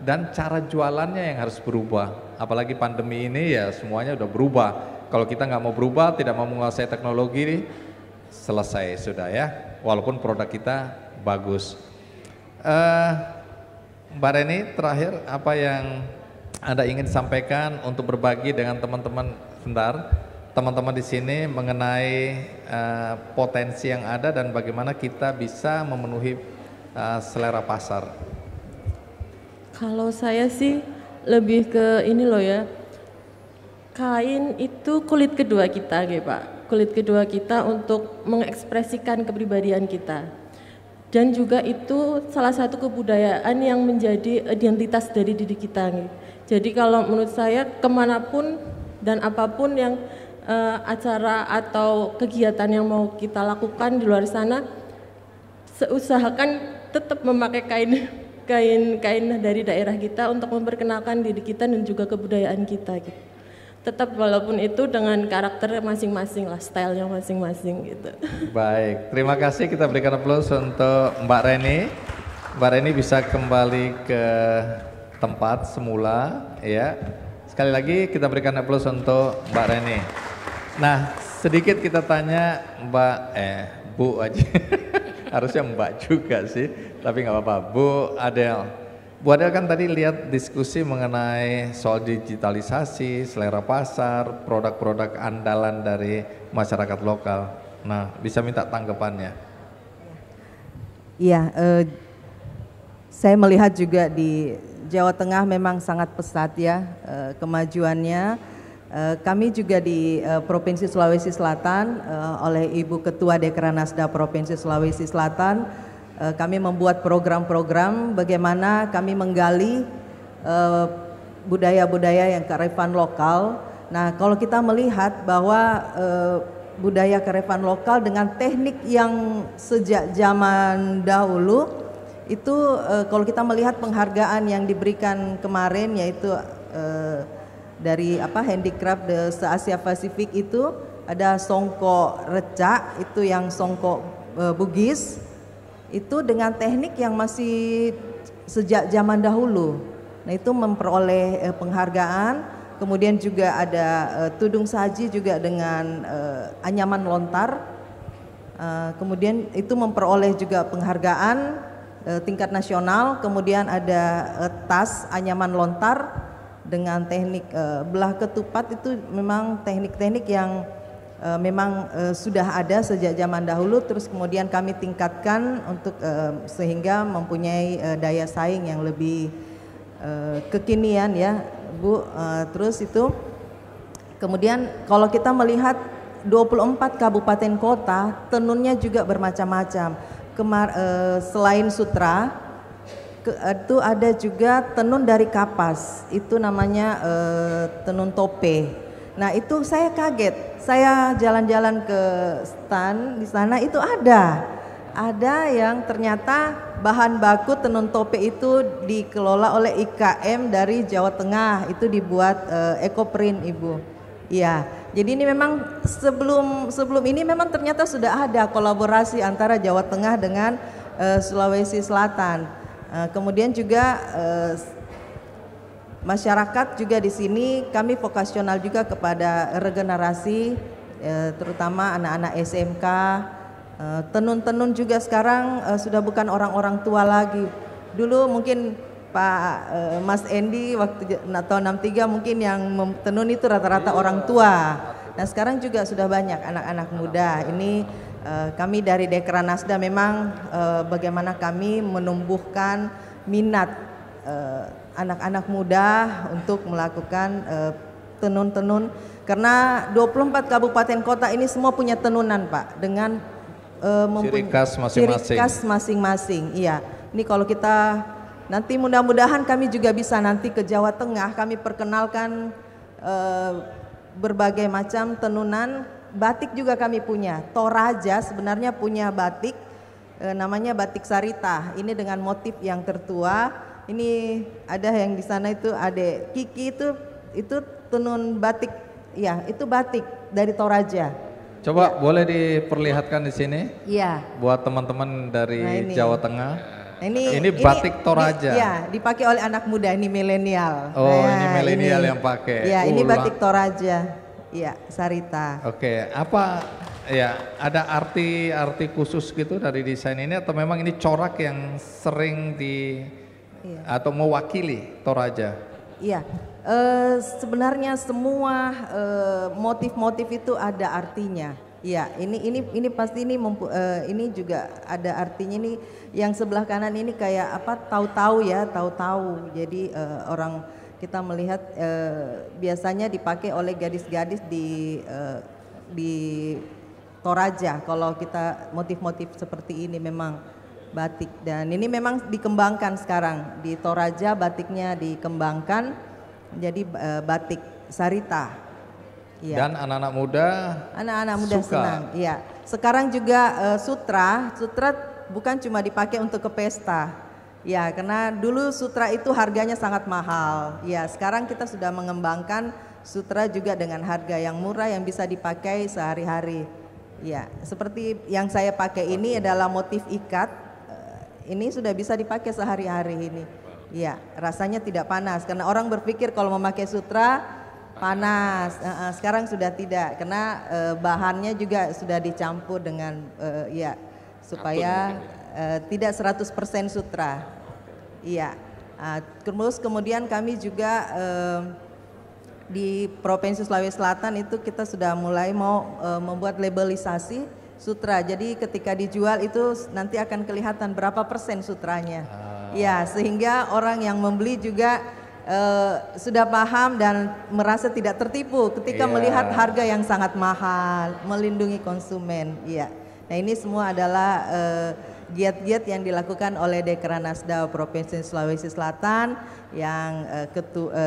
[SPEAKER 3] dan cara jualannya yang harus berubah. Apalagi pandemi ini ya semuanya udah berubah. Kalau kita nggak mau berubah, tidak mau menguasai teknologi, selesai sudah ya. Walaupun produk kita bagus. Mbak Reni, terakhir apa yang Anda ingin sampaikan untuk berbagi dengan teman-teman teman-teman di sini mengenai potensi yang ada dan bagaimana kita bisa memenuhi selera pasar?
[SPEAKER 7] Kalau saya sih lebih ke ini loh ya, kain itu kulit kedua kita gitu Pak, kulit kedua kita untuk mengekspresikan kepribadian kita. Dan juga itu salah satu kebudayaan yang menjadi identitas dari diri kita. Jadi kalau menurut saya kemanapun dan apapun yang acara atau kegiatan yang mau kita lakukan di luar sana, seusahakan tetap memakai kain dari daerah kita untuk memperkenalkan diri kita dan juga kebudayaan kita gitu. Tetap walaupun itu dengan karakter masing-masing lah, stylenya masing-masing gitu.
[SPEAKER 3] Baik, terima kasih, kita berikan aplaus untuk Mbak Reni. Mbak Reni bisa kembali ke tempat semula ya. Sekali lagi kita berikan aplaus untuk Mbak Reni. Nah, sedikit kita tanya Bu aja. Harusnya Mbak juga sih, tapi nggak apa-apa. Bu Adel kan tadi lihat diskusi mengenai soal digitalisasi, selera pasar, produk-produk andalan dari masyarakat lokal. Nah, bisa minta tanggapannya?
[SPEAKER 8] Iya, saya melihat juga di Jawa Tengah memang sangat pesat ya kemajuannya. Kami juga di Provinsi Sulawesi Selatan oleh Ibu Ketua Dekranasda Provinsi Sulawesi Selatan, kami membuat program-program bagaimana kami menggali budaya-budaya yang kearifan lokal. Nah, kalau kita melihat bahwa budaya kearifan lokal dengan teknik yang sejak zaman dahulu itu kalau kita melihat penghargaan yang diberikan kemarin yaitu dari handicraft se-Asia Pasifik itu ada songkok recak, itu yang songkok Bugis, itu dengan teknik yang masih sejak zaman dahulu. Nah, itu memperoleh penghargaan. Kemudian juga ada tudung saji juga dengan anyaman lontar. Kemudian itu memperoleh juga penghargaan tingkat nasional. Kemudian ada tas anyaman lontar dengan teknik belah ketupat, itu memang teknik-teknik yang memang sudah ada sejak zaman dahulu, terus kemudian kami tingkatkan untuk sehingga mempunyai daya saing yang lebih kekinian ya Bu. Terus itu kemudian kalau kita melihat 24 kabupaten kota tenunnya juga bermacam-macam. Selain sutra itu ada juga tenun dari kapas, itu namanya tenun tope. Nah, itu saya kaget, saya jalan-jalan ke stand di sana, itu ada yang ternyata bahan baku tenun tope itu dikelola oleh IKM dari Jawa Tengah, itu dibuat ekoprint Ibu. Iya, jadi ini memang sebelum ini memang ternyata sudah ada kolaborasi antara Jawa Tengah dengan Sulawesi Selatan. Kemudian juga masyarakat juga di sini kami vokasional juga kepada regenerasi, terutama anak-anak SMK. Tenun-tenun juga sekarang sudah bukan orang-orang tua lagi. Dulu mungkin Pak Mas Endi waktu tahun 63 mungkin yang tenun itu rata-rata orang tua. Nah, sekarang juga sudah banyak anak-anak muda. Ini kami dari Dekranasda memang bagaimana kami menumbuhkan minat anak-anak muda untuk melakukan tenun-tenun, karena 24 kabupaten kota ini semua punya tenunan Pak, dengan
[SPEAKER 3] ciri khas
[SPEAKER 8] masing-masing. Iya, ini kalau kita nanti mudah-mudahan kami juga bisa nanti ke Jawa Tengah, kami perkenalkan berbagai macam tenunan. Batik juga kami punya, Toraja sebenarnya punya batik namanya batik Sarita. Ini dengan motif yang tertua. Ini ada yang di sana itu Ade Kiki itu tenun batik, ya itu batik dari Toraja.
[SPEAKER 3] Coba boleh diperlihatkan di sini?
[SPEAKER 8] Iya.
[SPEAKER 3] Buat teman-teman dari Jawa Tengah.
[SPEAKER 8] Ini
[SPEAKER 3] batik Toraja.
[SPEAKER 8] Iya, dipakai oleh anak muda ini milenial.
[SPEAKER 3] Oh, ini milenial yang pakai.
[SPEAKER 8] Iya, ini batik Toraja. Iya, Sarita.
[SPEAKER 3] Oke, apa ya ada arti khusus gitu dari desain ini atau memang ini corak yang sering atau mewakili Toraja?
[SPEAKER 8] Iya, sebenarnya semua motif-motif itu ada artinya. Ya, ini pasti ini juga ada artinya. Ini yang sebelah kanan ini kayak apa? Tahu-tahu ya, tahu-tahu. Jadi orang kita melihat biasanya dipakai oleh gadis-gadis di Toraja. Kalau kita motif-motif seperti ini memang batik, dan ini memang dikembangkan sekarang di Toraja, batiknya dikembangkan jadi batik Sarita. Ya.
[SPEAKER 3] Dan anak-anak muda suka.
[SPEAKER 8] Senang. Ya. Sekarang juga sutra bukan cuma dipakai untuk ke pesta. Ya, karena dulu sutra itu harganya sangat mahal. Ya, sekarang kita sudah mengembangkan sutra juga dengan harga yang murah yang bisa dipakai sehari-hari. Ya, seperti yang saya pakai ini adalah motif ikat. Ini sudah bisa dipakai sehari-hari ini. Ya, rasanya tidak panas karena orang berpikir kalau memakai sutra panas. Sekarang sudah tidak, karena bahannya juga sudah dicampur dengan supaya tidak 100% sutra. Iya. Terus kemudian kami juga di Provinsi Sulawesi Selatan itu kita sudah mulai mau membuat labelisasi sutra. Jadi ketika dijual itu nanti akan kelihatan berapa persen sutranya. Ya, sehingga orang yang membeli juga sudah paham dan merasa tidak tertipu ketika melihat harga yang sangat mahal, melindungi konsumen. Iya. Nah, ini semua adalah giat-giat yang dilakukan oleh Dekranasda Provinsi Sulawesi Selatan yang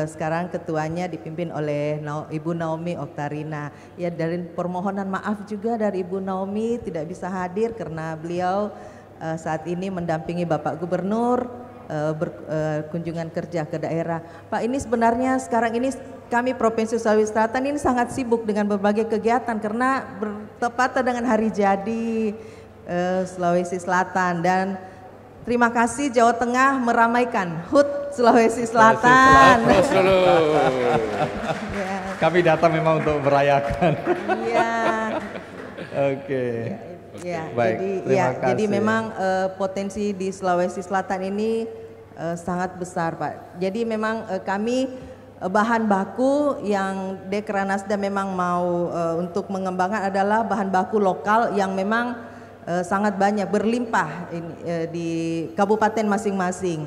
[SPEAKER 8] sekarang ketuanya dipimpin oleh Ibu Naomi Oktarina. Ya, dari permohonan maaf juga dari Ibu Naomi tidak bisa hadir karena beliau saat ini mendampingi Bapak Gubernur berkunjungan kerja ke daerah. Pak, ini sebenarnya sekarang ini kami Provinsi Sulawesi Selatan ini sangat sibuk dengan berbagai kegiatan karena bertepatan dengan hari jadi Sulawesi Selatan, dan terima kasih Jawa Tengah meramaikan HUT Sulawesi Selatan.
[SPEAKER 3] Ya. Kami datang memang untuk merayakan.
[SPEAKER 8] Iya.
[SPEAKER 3] Oke.
[SPEAKER 8] Ya,
[SPEAKER 3] baik.
[SPEAKER 8] Jadi memang potensi di Sulawesi Selatan ini sangat besar, Pak. Jadi memang kami bahan baku yang Dekranasda memang mau untuk mengembangkan adalah bahan baku lokal yang memang sangat banyak, berlimpah di kabupaten masing-masing.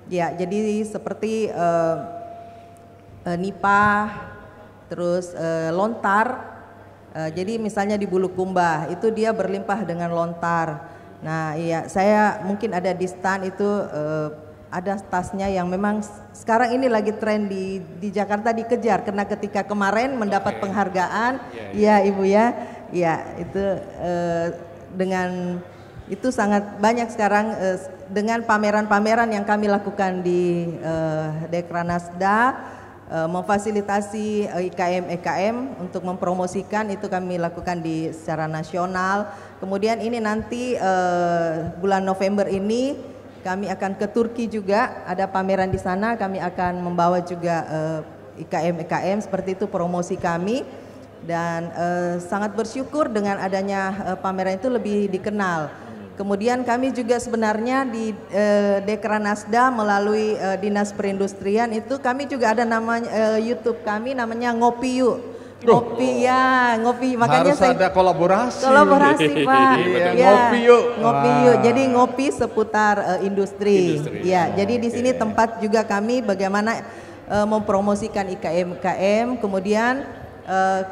[SPEAKER 8] Ya, jadi seperti nipah, terus lontar. Jadi misalnya di Bulukumba itu dia berlimpah dengan lontar. Nah, iya, saya mungkin ada di stand itu ada tasnya yang memang sekarang ini lagi tren di Jakarta dikejar karena ketika kemarin mendapat penghargaan, ya Ibu ya, itu dengan itu sangat banyak sekarang dengan pameran-pameran yang kami lakukan di Dekranasda, memfasilitasi IKM untuk mempromosikan, itu kami lakukan secara nasional. Kemudian ini nanti bulan November ini kami akan ke Turki juga, ada pameran di sana, kami akan membawa juga IKM seperti itu promosi kami. Dan sangat bersyukur dengan adanya pameran itu lebih dikenal. Kemudian kami juga sebenarnya di Dekranasda melalui Dinas Perindustrian itu kami juga ada namanya YouTube kami namanya Ngopi Yuk. Ngopi, makanya
[SPEAKER 3] harus ada kolaborasi
[SPEAKER 8] Pak.
[SPEAKER 3] Ngopi Yuk.
[SPEAKER 8] Ngopi Yuk. Jadi ngopi seputar industri. Ya, jadi di sini tempat juga kami bagaimana mempromosikan IKM, kemudian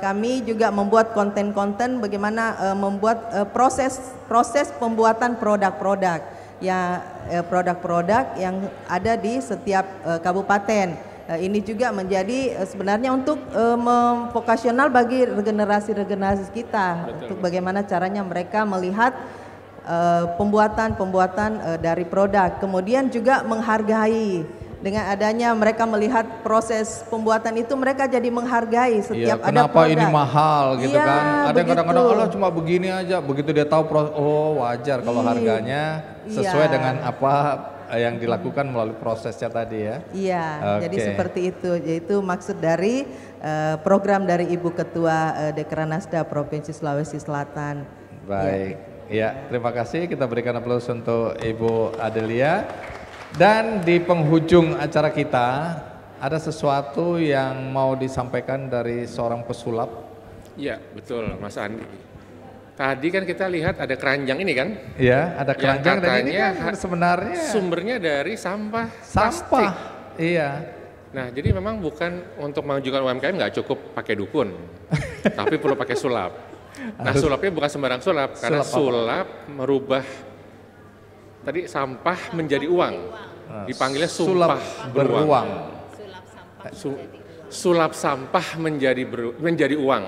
[SPEAKER 8] kami juga membuat konten-konten bagaimana membuat proses pembuatan produk-produk yang ada di setiap kabupaten. Ini juga menjadi sebenarnya untuk memvokasional bagi regenerasi kita. Betul. Untuk bagaimana caranya mereka melihat pembuatan dari produk. Kemudian juga menghargai. Dengan adanya mereka melihat proses pembuatan itu, mereka jadi menghargai setiap ada produk.
[SPEAKER 3] Kenapa ini mahal gitu kan? Ada yang kadang-kadang Allah cuma begini aja, begitu dia tahu oh wajar kalau harganya sesuai dengan apa yang dilakukan melalui prosesnya tadi ya.
[SPEAKER 8] Iya, jadi seperti itu. Yaitu maksud dari program dari Ibu Ketua Dekranasda Provinsi Sulawesi Selatan.
[SPEAKER 3] Baik, ya terima kasih. Kita berikan aplaus untuk Ibu Adelia. Dan di penghujung acara kita ada sesuatu yang mau disampaikan dari seorang pesulap.
[SPEAKER 2] Iya betul Mas Andi. Tadi kan kita lihat ada keranjang ini kan?
[SPEAKER 3] Iya ada keranjang dan ini kan sebenarnya
[SPEAKER 2] sumbernya dari sampah plastik.
[SPEAKER 3] Iya.
[SPEAKER 2] Nah jadi memang bukan untuk mengajukan UMKM nggak cukup pakai dukun, tapi perlu pakai sulap. Nah sulapnya bukan sembarang sulap, karena sulap merubah tadi sampah menjadi uang, dipanggilnya sulap beruang. Sulap sampah menjadi uang,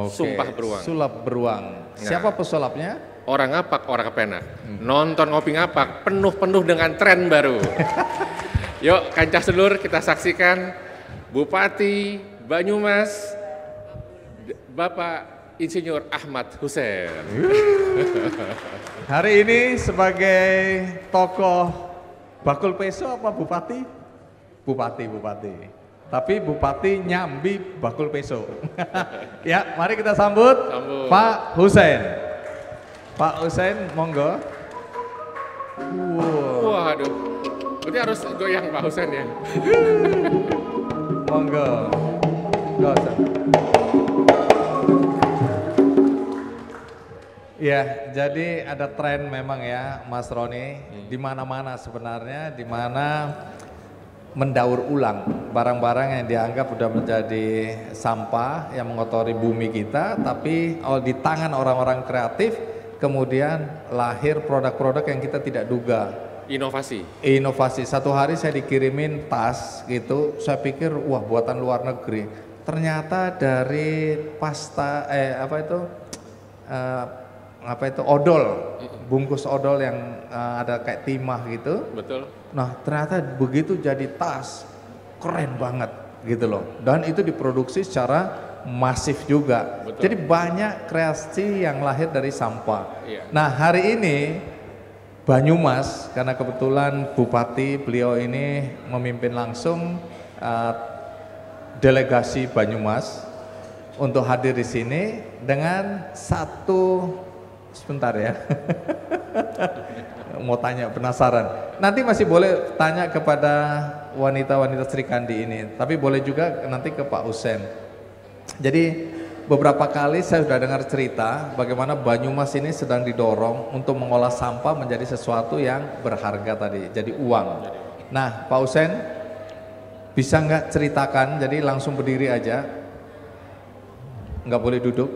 [SPEAKER 2] sumpah beruang.
[SPEAKER 3] Sulap beruang. Siapa pesulapnya?
[SPEAKER 2] Orang Ngapak, orang Kepenak. Nonton Ngopi Ngapak penuh dengan tren baru. Yuk kancah sedulur kita saksikan Bupati Banyumas, Bapak Insinyur Ahmad Hussein.
[SPEAKER 3] Hari ini sebagai tokoh bakul peso apa bupati? Bupati. Tapi bupati nyambi bakul peso. Ya, mari kita sambut Pak Hussein. Pak Hussein, monggo.
[SPEAKER 2] Waduh, berarti harus goyang Pak Hussein ya.
[SPEAKER 3] Monggo. Ya, jadi ada tren memang ya, Mas Roni, di mana-mana sebenarnya, di mana mendaur ulang barang-barang yang dianggap sudah menjadi sampah yang mengotori bumi kita, tapi di tangan orang-orang kreatif kemudian lahir produk-produk yang kita tidak duga. Inovasi. Satu hari saya dikirimin tas gitu, saya pikir wah buatan luar negeri. Ternyata dari pasta odol, bungkus odol yang ada kayak timah gitu.
[SPEAKER 2] Betul.
[SPEAKER 3] Nah ternyata begitu jadi tas, keren banget gitu loh. Dan itu diproduksi secara masif juga.
[SPEAKER 2] Betul.
[SPEAKER 3] Jadi banyak kreasi yang lahir dari sampah.
[SPEAKER 2] Iya.
[SPEAKER 3] Nah hari ini Banyumas, karena kebetulan Bupati beliau ini memimpin langsung delegasi Banyumas untuk hadir di sini dengan sebentar ya, mau tanya penasaran. Nanti masih boleh tanya kepada wanita-wanita Sri Kandi ini, tapi boleh juga nanti ke Pak Hussein. Jadi beberapa kali saya sudah dengar cerita bagaimana Banyumas ini sedang didorong untuk mengolah sampah menjadi sesuatu yang berharga tadi, jadi uang. Nah Pak Hussein bisa nggak ceritakan, jadi langsung berdiri aja, nggak boleh duduk.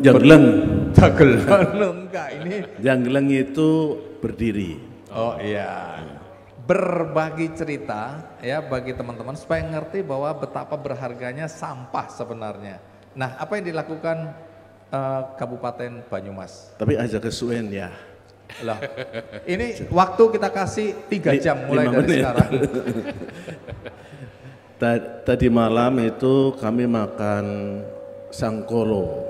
[SPEAKER 11] Janggeleng.
[SPEAKER 3] Enggak ini.
[SPEAKER 11] Janggeleng itu berdiri.
[SPEAKER 3] Oh iya. Berbagi cerita ya bagi teman-teman supaya ngerti bahwa betapa berharganya sampah sebenarnya. Nah, apa yang dilakukan Kabupaten Banyumas?
[SPEAKER 11] Tapi aja kesuwen ya.
[SPEAKER 3] Lah, ini waktu kita kasih 3 jam mulai dari sekarang.
[SPEAKER 11] Tadi malam itu kami makan sangkolo.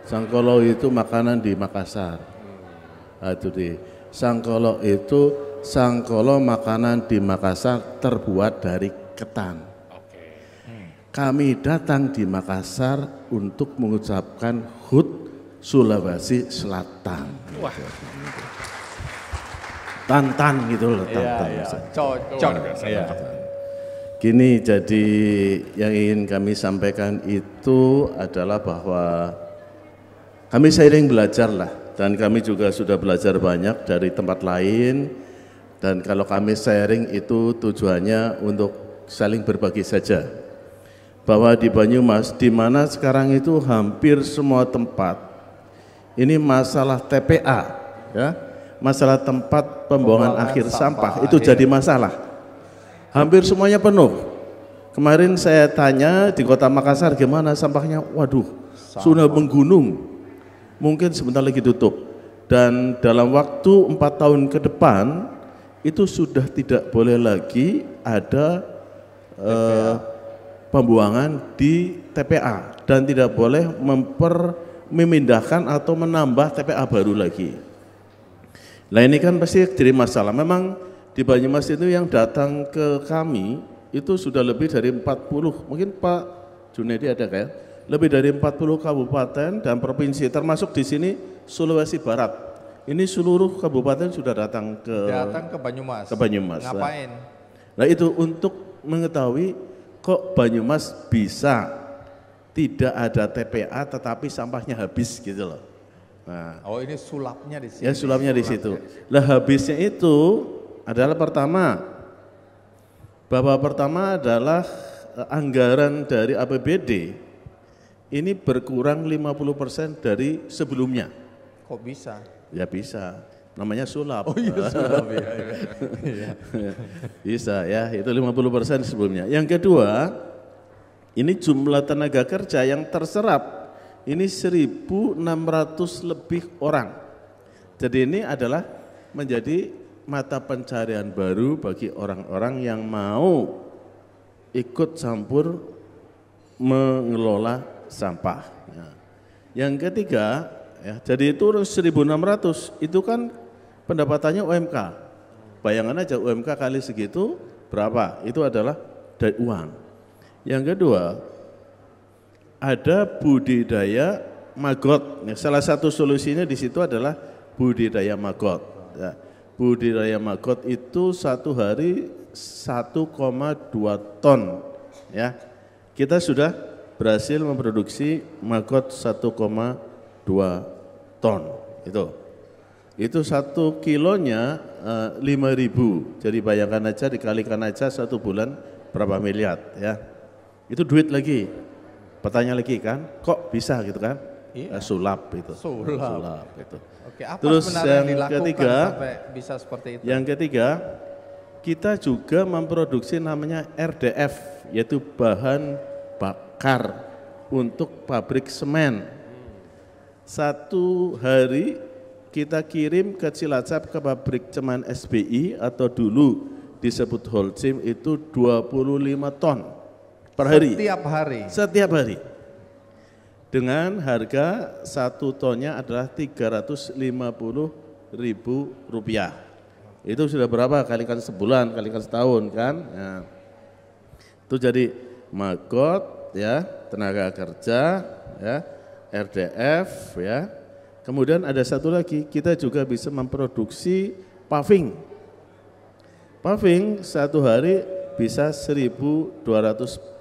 [SPEAKER 11] Sangkolo itu makanan di Makassar. Sangkolo makanan di Makassar terbuat dari ketan. Kami datang di Makassar untuk mengucapkan HUT Sulawesi Selatan.
[SPEAKER 2] Wah.
[SPEAKER 11] Tantan gitu loh, tantan.
[SPEAKER 3] Iya, cocok. Iya.
[SPEAKER 11] Gini, jadi yang ingin kami sampaikan itu adalah bahwa kami seiring belajar lah, dan kami juga sudah belajar banyak dari tempat lain, dan kalau kami sharing itu tujuannya untuk saling berbagi saja. Bahwa di Banyumas, di mana sekarang itu hampir semua tempat, ini masalah TPA, ya, masalah tempat pembuangan akhir sampah itu jadi masalah. Hampir semuanya penuh. Kemarin saya tanya di Kota Makassar gimana sampahnya, waduh, sudah menggunung. mungkin sebentar lagi tutup. Dan dalam waktu 4 tahun ke depan itu sudah tidak boleh lagi ada pembuangan di TPA dan tidak boleh memindahkan atau menambah TPA baru lagi. Nah ini kan pasti jadi masalah. Memang di Banyumas itu yang datang ke kami itu sudah lebih dari 40, mungkin Pak Junedi ada kayak lebih dari 40 kabupaten dan provinsi, termasuk di sini Sulawesi Barat. Ini seluruh kabupaten sudah datang ke
[SPEAKER 3] Banyumas.
[SPEAKER 11] Ke Banyumas.
[SPEAKER 3] Ngapain?
[SPEAKER 11] Nah itu untuk mengetahui kok Banyumas bisa tidak ada TPA tetapi sampahnya habis gitu loh. Nah,
[SPEAKER 3] oh ini sulapnya di sini.
[SPEAKER 11] ya sulapnya di situ. Lah habisnya itu adalah bahwa pertama adalah anggaran dari APBD ini berkurang 50% dari sebelumnya.
[SPEAKER 3] Kok bisa?
[SPEAKER 11] Ya bisa, namanya sulap.
[SPEAKER 3] Oh iya sulap ya.
[SPEAKER 11] Bisa ya, itu 50% sebelumnya. Yang kedua, ini jumlah tenaga kerja yang terserap, ini 1.600 lebih orang. Jadi ini adalah menjadi mata pencarian baru bagi orang-orang yang mau ikut campur mengelola sampah. Nah, yang ketiga, ya, jadi itu 1.600 itu kan pendapatannya UMK. Bayangan aja UMK kali segitu berapa? Itu adalah dari uang. Yang kedua, ada budidaya maggot. Ya, salah satu solusinya di situ adalah budidaya maggot. Ya, budidaya maggot itu satu hari 1,2 ton. Ya, kita sudah berhasil memproduksi maggot 1,2 ton itu 1 kilonya 5.000, jadi bayangkan aja dikalikan aja 1 bulan berapa miliar ya, itu duit lagi. Pertanyaan lagi kan, kok bisa gitu kan? Iya. Sulap itu. Sulap itu.
[SPEAKER 3] Oke, apa
[SPEAKER 11] terus
[SPEAKER 3] yang
[SPEAKER 11] yang ketiga,
[SPEAKER 3] sampai bisa seperti itu?
[SPEAKER 11] Yang ketiga, kita juga memproduksi namanya RDF, yaitu bahan bakar untuk pabrik semen. Satu hari kita kirim ke Cilacap ke pabrik semen SBI atau dulu disebut Holcim itu 25 ton per hari.
[SPEAKER 3] Setiap hari?
[SPEAKER 11] Setiap hari. Dengan harga 1 tonnya adalah Rp350.000. Itu sudah berapa? Kalikan sebulan, kalikan setahun kan? Nah, itu jadi maggot ya, tenaga kerja ya, RDF ya. Kemudian ada satu lagi, kita juga bisa memproduksi paving. Paving satu hari bisa 1.200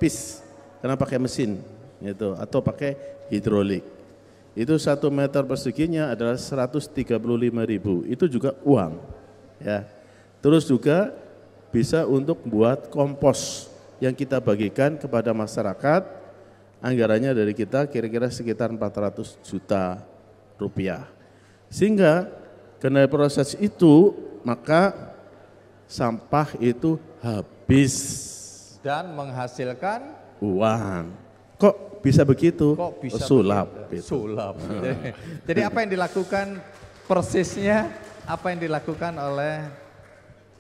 [SPEAKER 11] piece karena pakai mesin gitu, atau pakai hidrolik. Itu 1 meter perseginya adalah 135.000. Itu juga uang ya. Terus juga bisa untuk buat kompos yang kita bagikan kepada masyarakat. Anggarannya dari kita kira-kira sekitar 400 juta rupiah. Sehingga karena proses itu maka sampah itu habis
[SPEAKER 3] dan menghasilkan
[SPEAKER 11] uang. Kok bisa begitu?
[SPEAKER 3] Kok bisa
[SPEAKER 11] sulap.
[SPEAKER 3] Sulap. Jadi apa yang dilakukan persisnya, apa yang dilakukan oleh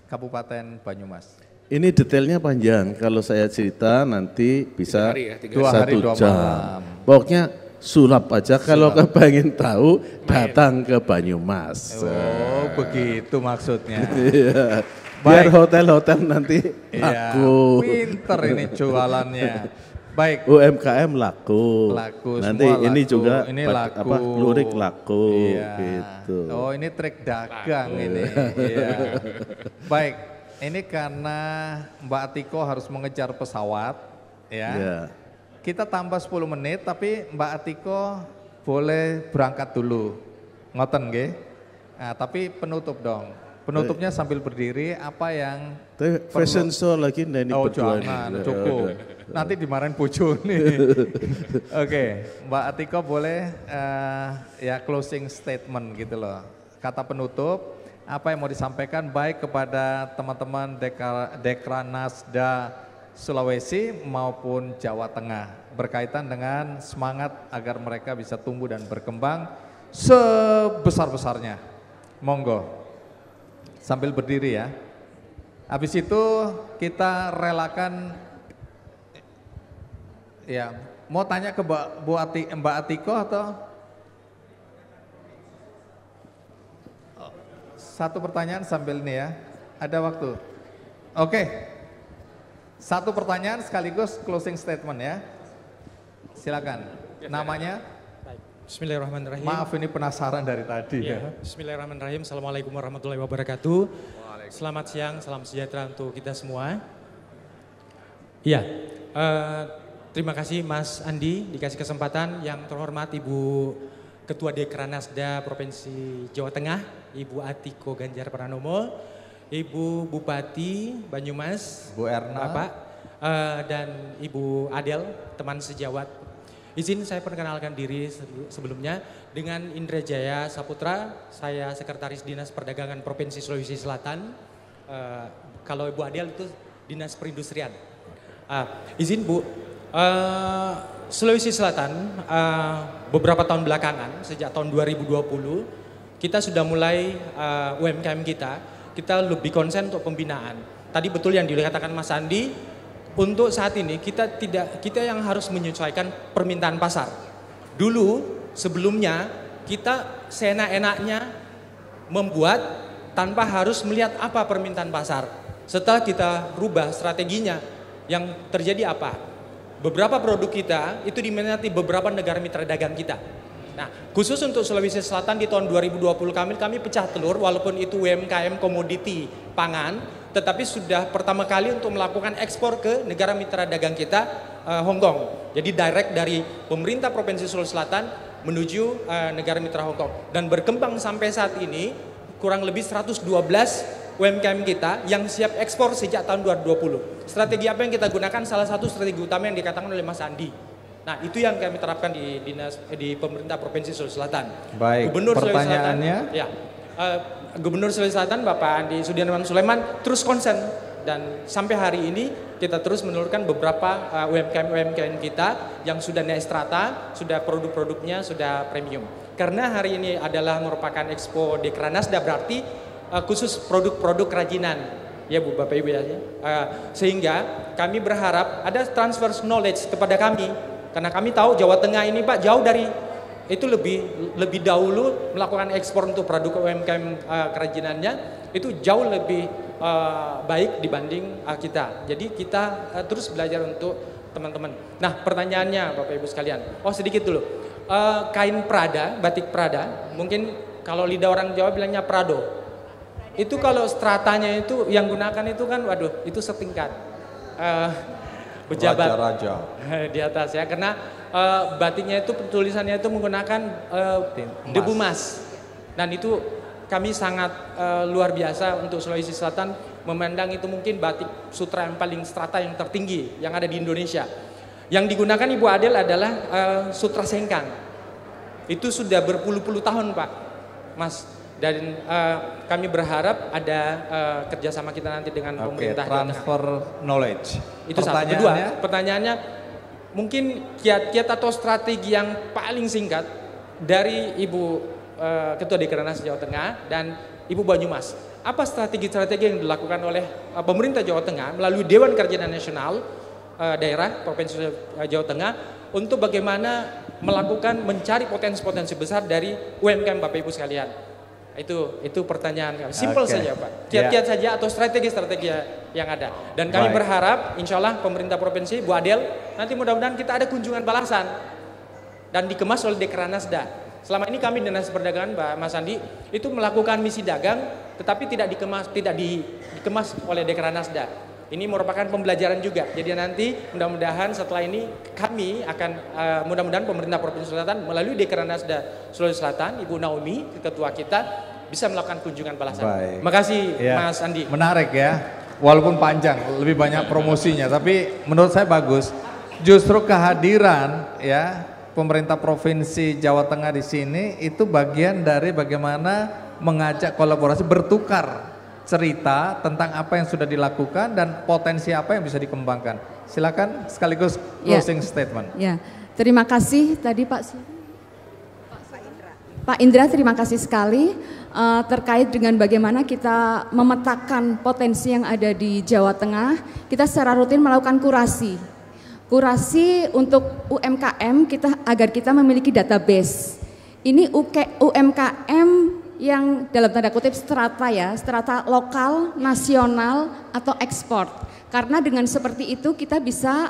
[SPEAKER 3] Kabupaten Banyumas?
[SPEAKER 11] Ini detailnya panjang, kalau saya cerita nanti bisa
[SPEAKER 3] 2 hari 2
[SPEAKER 11] jam.
[SPEAKER 3] malam.
[SPEAKER 11] Pokoknya sulap aja, kalau kepengen tahu datang ke Banyumas.
[SPEAKER 3] Oh begitu maksudnya.
[SPEAKER 11] Iya. Biar hotel-hotel nanti laku.
[SPEAKER 3] Pinter ini jualannya. Baik.
[SPEAKER 11] UMKM laku. Nanti
[SPEAKER 3] semua
[SPEAKER 11] ini
[SPEAKER 3] laku.
[SPEAKER 11] juga
[SPEAKER 3] ini laku.
[SPEAKER 11] lurik laku.
[SPEAKER 3] Iya.
[SPEAKER 11] Gitu.
[SPEAKER 3] Oh ini trik dagang ini. Iya. Baik. Ini karena Mbak Atiko harus mengejar pesawat, ya. Yeah. Kita tambah 10 menit, tapi Mbak Atiko boleh berangkat dulu, ngoten nggih. Nah, tapi penutup dong. Penutupnya sambil berdiri. Apa yang?
[SPEAKER 11] Fashion show lagi nih berdua.
[SPEAKER 3] Jangan, cukup. Nanti dimarahin bojo nih. Oke, Mbak Atiko boleh ya closing statement gitu loh. Kata penutup. Apa yang mau disampaikan baik kepada teman-teman Dekranasda Sulawesi maupun Jawa Tengah berkaitan dengan semangat agar mereka bisa tumbuh dan berkembang sebesar-besarnya. Monggo, sambil berdiri ya. Habis itu kita relakan, ya mau tanya ke Mbak Atiko atau? Satu pertanyaan sambil ini ya, ada waktu. Oke, satu pertanyaan sekaligus closing statement ya. Silakan, namanya?
[SPEAKER 12] Bismillahirrahmanirrahim.
[SPEAKER 3] Maaf ini penasaran dari tadi ya.
[SPEAKER 12] Bismillahirrahmanirrahim. Assalamualaikum warahmatullahi wabarakatuh. Selamat siang, salam sejahtera untuk kita semua. Iya, terima kasih Mas Andi dikasih kesempatan. Yang terhormat Ibu Ketua Dekranasda Provinsi Jawa Tengah, Ibu Atiko Ganjar Pranomo, Ibu Bupati Banyumas,
[SPEAKER 3] Bu Erna,
[SPEAKER 12] Bapak, dan Ibu Adel, teman sejawat. Izin saya perkenalkan diri sebelumnya dengan Indra Jaya Saputra, saya Sekretaris Dinas Perdagangan Provinsi Sulawesi Selatan. Kalau Ibu Adel itu Dinas Perindustrian. Izin Bu, Sulawesi Selatan beberapa tahun belakangan, sejak tahun 2020, kita sudah mulai UMKM kita lebih konsen untuk pembinaan. Tadi betul yang dikatakan Mas Andi, untuk saat ini kita yang harus menyesuaikan permintaan pasar. Dulu sebelumnya kita seenak-enaknya membuat tanpa harus melihat apa permintaan pasar. Setelah kita rubah strateginya, yang terjadi apa? Beberapa produk kita itu diminati beberapa negara mitra dagang kita. Nah, khusus untuk Sulawesi Selatan di tahun 2020 kami pecah telur, walaupun itu UMKM komoditi pangan, tetapi sudah pertama kali untuk melakukan ekspor ke negara mitra dagang kita, Hong Kong. Jadi direct dari pemerintah Provinsi Sulawesi Selatan menuju negara mitra Hong Kong. Dan berkembang sampai saat ini kurang lebih 112 UMKM kita yang siap ekspor sejak tahun 2020. Strategi apa yang kita gunakan? Salah satu strategi utama yang dikatakan oleh Mas Andi. Nah, itu yang kami terapkan di pemerintah Provinsi Sulawesi Selatan.
[SPEAKER 3] Baik,
[SPEAKER 12] Gubernur
[SPEAKER 3] pertanyaannya?
[SPEAKER 12] Sulawesi Selatan, Gubernur Sulawesi Selatan Bapak Andi Sudirman Sulaiman terus konsen, dan sampai hari ini kita terus menelurkan beberapa UMKM kita yang sudah naik strata, sudah produk-produknya sudah premium. Karena hari ini adalah merupakan Expo Dekranasda, berarti khusus produk-produk kerajinan, ya Bu, Bapak Ibu ya. Sehingga kami berharap ada transfer knowledge kepada kami, karena kami tahu Jawa Tengah ini Pak jauh dari itu, lebih dahulu melakukan ekspor untuk produk UMKM kerajinannya itu jauh lebih baik dibanding kita. Jadi kita terus belajar untuk teman-teman. Nah, pertanyaannya Bapak Ibu sekalian, sedikit dulu. Kain Prada, batik Prada, mungkin kalau lidah orang Jawa bilangnya Prado. Itu kalau stratanya itu yang gunakan itu kan, waduh, itu setingkat pejabat
[SPEAKER 3] raja
[SPEAKER 12] di atas ya, karena batiknya itu tulisannya itu menggunakan debu emas, dan itu kami sangat luar biasa untuk Sulawesi Selatan memandang itu mungkin batik sutra yang paling strata yang tertinggi yang ada di Indonesia. Yang digunakan Ibu Adel adalah sutra sengkang. Itu sudah berpuluh-puluh tahun Pak, Mas. Dan kami berharap ada kerjasama kita nanti dengan pemerintah.
[SPEAKER 3] Transfer knowledge.
[SPEAKER 12] Itu satu. Kedua, pertanyaannya mungkin kiat-kiat atau strategi yang paling singkat dari Ibu Ketua Dekranasda Jawa Tengah dan Ibu Banyumas. Apa strategi-strategi yang dilakukan oleh pemerintah Jawa Tengah melalui Dewan Kerajinan Nasional daerah Provinsi Jawa Tengah untuk bagaimana mencari potensi-potensi besar dari UMKM Bapak Ibu sekalian? Itu pertanyaan kami. Simple saja Pak. Kiat-kiat saja atau strategi-strategi yang ada. Dan kami berharap insya Allah pemerintah provinsi, Bu Adel, nanti mudah-mudahan kita ada kunjungan balasan dan dikemas oleh Dekranasda. Selama ini kami Dinas Perdagangan Pak Mas Andi itu melakukan misi dagang tetapi tidak dikemas oleh Dekranasda. Ini merupakan pembelajaran juga. Jadi nanti mudah-mudahan setelah ini kami akan mudah-mudahan pemerintah Provinsi Selatan melalui Dekranasda Sulawesi Selatan, Ibu Naomi, ketua kita, bisa melakukan kunjungan balasan. Terima kasih Mas Andi.
[SPEAKER 3] Menarik ya. Walaupun panjang, lebih banyak promosinya, tapi menurut saya bagus. Justru kehadiran ya pemerintah Provinsi Jawa Tengah di sini itu bagian dari bagaimana mengajak kolaborasi, bertukar cerita tentang apa yang sudah dilakukan dan potensi apa yang bisa dikembangkan. Silakan sekaligus closing statement.
[SPEAKER 5] Ya, terima kasih tadi Pak Pak Indra, terima kasih sekali terkait dengan bagaimana kita memetakan potensi yang ada di Jawa Tengah. Kita secara rutin melakukan kurasi untuk UMKM agar kita memiliki database. Ini UMKM yang dalam tanda kutip strata lokal, nasional, atau ekspor. Karena dengan seperti itu kita bisa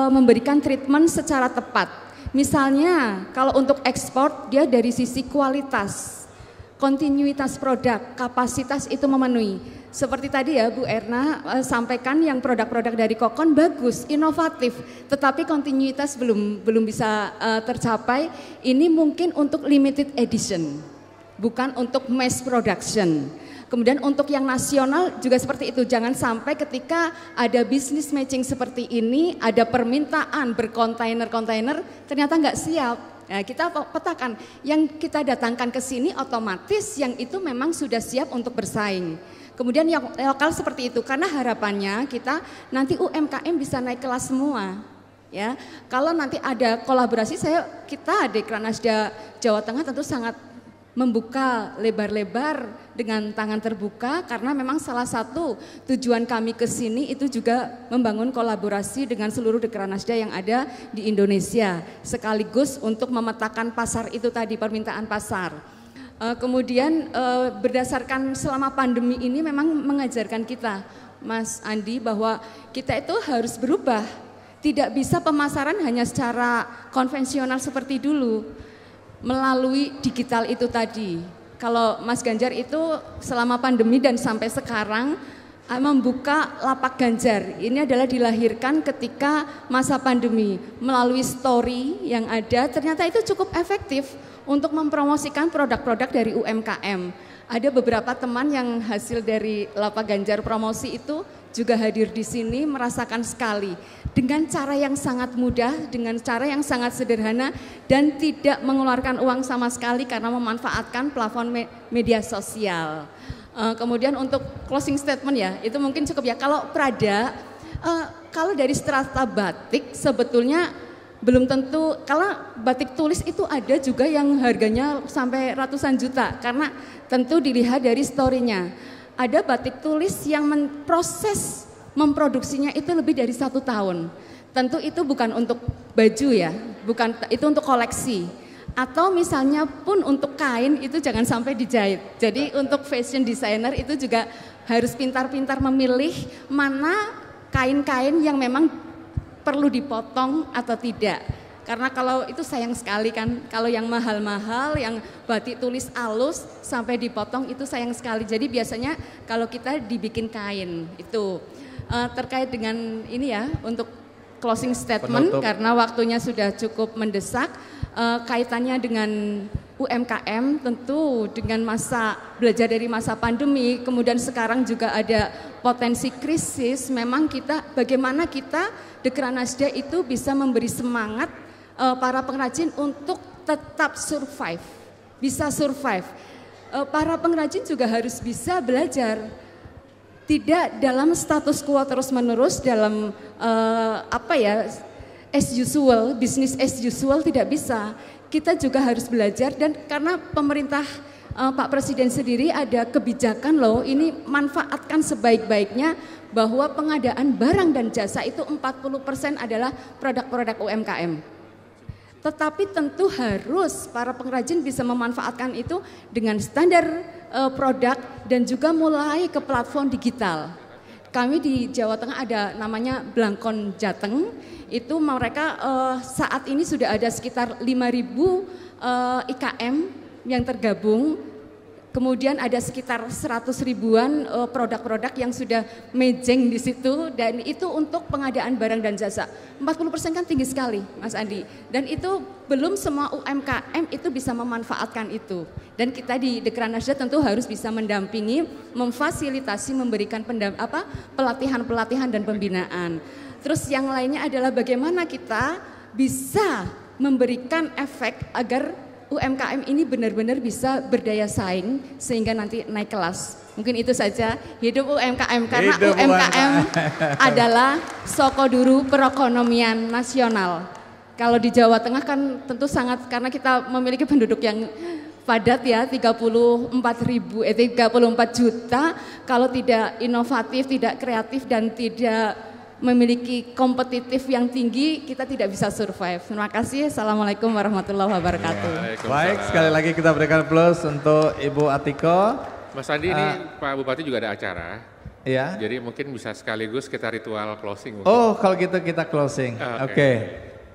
[SPEAKER 5] memberikan treatment secara tepat. Misalnya kalau untuk ekspor dia dari sisi kualitas, kontinuitas produk, kapasitas itu memenuhi. Seperti tadi ya Bu Erna sampaikan yang produk-produk dari Kokon bagus, inovatif, tetapi kontinuitas belum bisa tercapai. Ini mungkin untuk limited edition, bukan untuk mass production. Kemudian untuk yang nasional juga seperti itu, jangan sampai ketika ada business matching seperti ini, ada permintaan berkontainer-kontainer, ternyata nggak siap. Nah, kita petakan, yang kita datangkan ke sini otomatis yang itu memang sudah siap untuk bersaing. Kemudian yang lokal seperti itu, karena harapannya kita nanti UMKM bisa naik kelas semua. Ya, kalau nanti ada kolaborasi, kita Dekranasda Jawa Tengah tentu sangat membuka lebar-lebar dengan tangan terbuka, karena memang salah satu tujuan kami ke sini itu juga membangun kolaborasi dengan seluruh Dekranasda yang ada di Indonesia, sekaligus untuk memetakan pasar itu tadi, permintaan pasar. Kemudian berdasarkan selama pandemi ini memang mengajarkan kita, Mas Andi, bahwa kita itu harus berubah, tidak bisa pemasaran hanya secara konvensional seperti dulu. Melalui digital itu tadi. Kalau Mas Ganjar itu selama pandemi dan sampai sekarang membuka lapak Ganjar. Ini adalah dilahirkan ketika masa pandemi. Melalui story yang ada ternyata itu cukup efektif untuk mempromosikan produk-produk dari UMKM. Ada beberapa teman yang hasil dari lapak Ganjar promosi itu juga hadir di sini, merasakan sekali dengan cara yang sangat mudah, dengan cara yang sangat sederhana dan tidak mengeluarkan uang sama sekali karena memanfaatkan plafon media sosial. Kemudian untuk closing statement ya, itu mungkin cukup ya. Kalau Prada, kalau dari strata batik sebetulnya belum tentu, kalau batik tulis itu ada juga yang harganya sampai ratusan juta karena tentu dilihat dari story-nya. Ada batik tulis yang proses memproduksinya itu lebih dari 1 tahun. Tentu itu bukan untuk baju ya, bukan itu untuk koleksi. Atau misalnya pun untuk kain itu jangan sampai dijahit. Jadi untuk fashion designer itu juga harus pintar-pintar memilih mana kain-kain yang memang perlu dipotong atau tidak. Karena kalau itu sayang sekali kan, kalau yang mahal-mahal, yang batik tulis halus sampai dipotong itu sayang sekali. Jadi biasanya kalau kita dibikin kain itu terkait dengan ini ya untuk closing statement penutup. Karena waktunya sudah cukup mendesak, kaitannya dengan UMKM tentu dengan belajar dari masa pandemi, kemudian sekarang juga ada potensi krisis, memang bagaimana kita Dekranasda itu bisa memberi semangat para pengrajin untuk tetap survive, bisa survive. Para pengrajin juga harus bisa belajar, tidak dalam status quo terus-menerus dalam as usual, business as usual tidak bisa. Kita juga harus belajar dan karena pemerintah Pak Presiden sendiri ada kebijakan loh, ini manfaatkan sebaik-baiknya bahwa pengadaan barang dan jasa itu 40% adalah produk-produk UMKM. Tetapi tentu harus para pengrajin bisa memanfaatkan itu dengan standar produk dan juga mulai ke platform digital. Kami di Jawa Tengah ada namanya Blangkon Jateng, itu mereka saat ini sudah ada sekitar 5.000 IKM yang tergabung. Kemudian ada sekitar 100 ribuan produk-produk yang sudah mejeng di situ dan itu untuk pengadaan barang dan jasa. 40% kan tinggi sekali Mas Andi. Dan itu belum semua UMKM itu bisa memanfaatkan itu. Dan kita di Dekranasda tentu harus bisa mendampingi, memfasilitasi, memberikan pelatihan-pelatihan dan pembinaan. Terus yang lainnya adalah bagaimana kita bisa memberikan efek agar UMKM ini benar-benar bisa berdaya saing sehingga nanti naik kelas. Mungkin itu saja. Hidup UMKM karena hidup UMKM adalah sokoduru perekonomian nasional. Kalau di Jawa Tengah kan tentu sangat karena kita memiliki penduduk yang padat ya, 34 juta, kalau tidak inovatif, tidak kreatif dan tidak memiliki kompetitif yang tinggi, kita tidak bisa survive. Terima kasih. Assalamualaikum warahmatullahi wabarakatuh.
[SPEAKER 3] Baik, sekali lagi kita berikan plus untuk Ibu Atiko.
[SPEAKER 2] Mas Andi, ini Pak Bupati juga ada acara.
[SPEAKER 3] Iya.
[SPEAKER 2] Jadi mungkin bisa sekaligus kita ritual closing. Mungkin.
[SPEAKER 3] Oh, kalau gitu kita closing.
[SPEAKER 2] Oke.
[SPEAKER 3] Oke.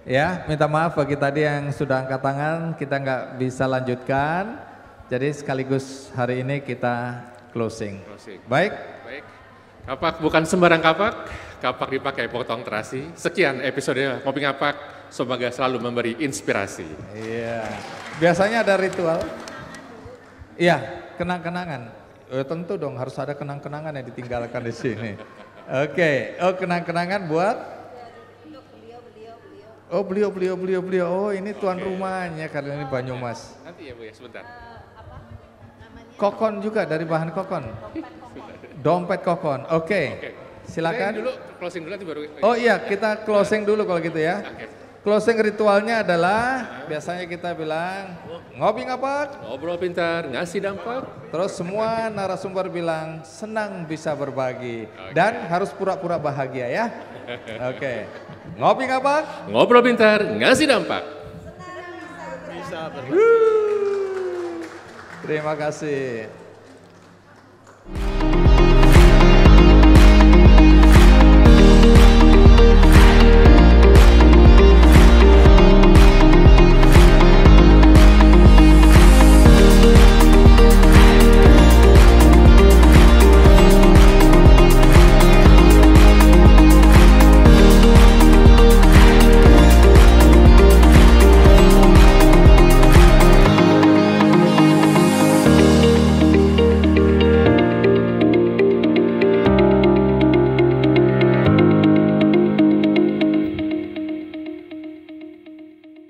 [SPEAKER 3] Ya, minta maaf bagi tadi yang sudah angkat tangan, kita nggak bisa lanjutkan. Jadi sekaligus hari ini kita closing. Baik.
[SPEAKER 2] Baik. Kapak bukan sembarang kapak, kapak dipakai potong terasi. Sekian episode Ngopi Ngapak, semoga selalu memberi inspirasi.
[SPEAKER 3] Iya. Biasanya ada ritual. Iya, kenang-kenangan. Tentu dong harus ada kenang-kenangan yang ditinggalkan di sini. Oke. Oh, kenang-kenangan buat Oh, beliau. Oh, ini tuan rumahnya kali ini Banyumas.
[SPEAKER 2] Nanti ya Bu ya, sebentar.
[SPEAKER 3] Kokon juga dari bahan kokon. Dompet kokon. Oke. Silakan.
[SPEAKER 2] Dulu closing dulu nanti baru.
[SPEAKER 3] Oh iya, kita closing dulu kalau gitu ya. Closing ritualnya adalah biasanya kita bilang ngopi ngapak,
[SPEAKER 2] ngobrol pintar, ngasih dampak.
[SPEAKER 3] Terus semua narasumber bilang senang bisa berbagi dan harus pura-pura bahagia ya. Oke. Ngopi ngapak,
[SPEAKER 2] ngobrol pintar, ngasih dampak.
[SPEAKER 3] Bisa berbagi. Terima kasih.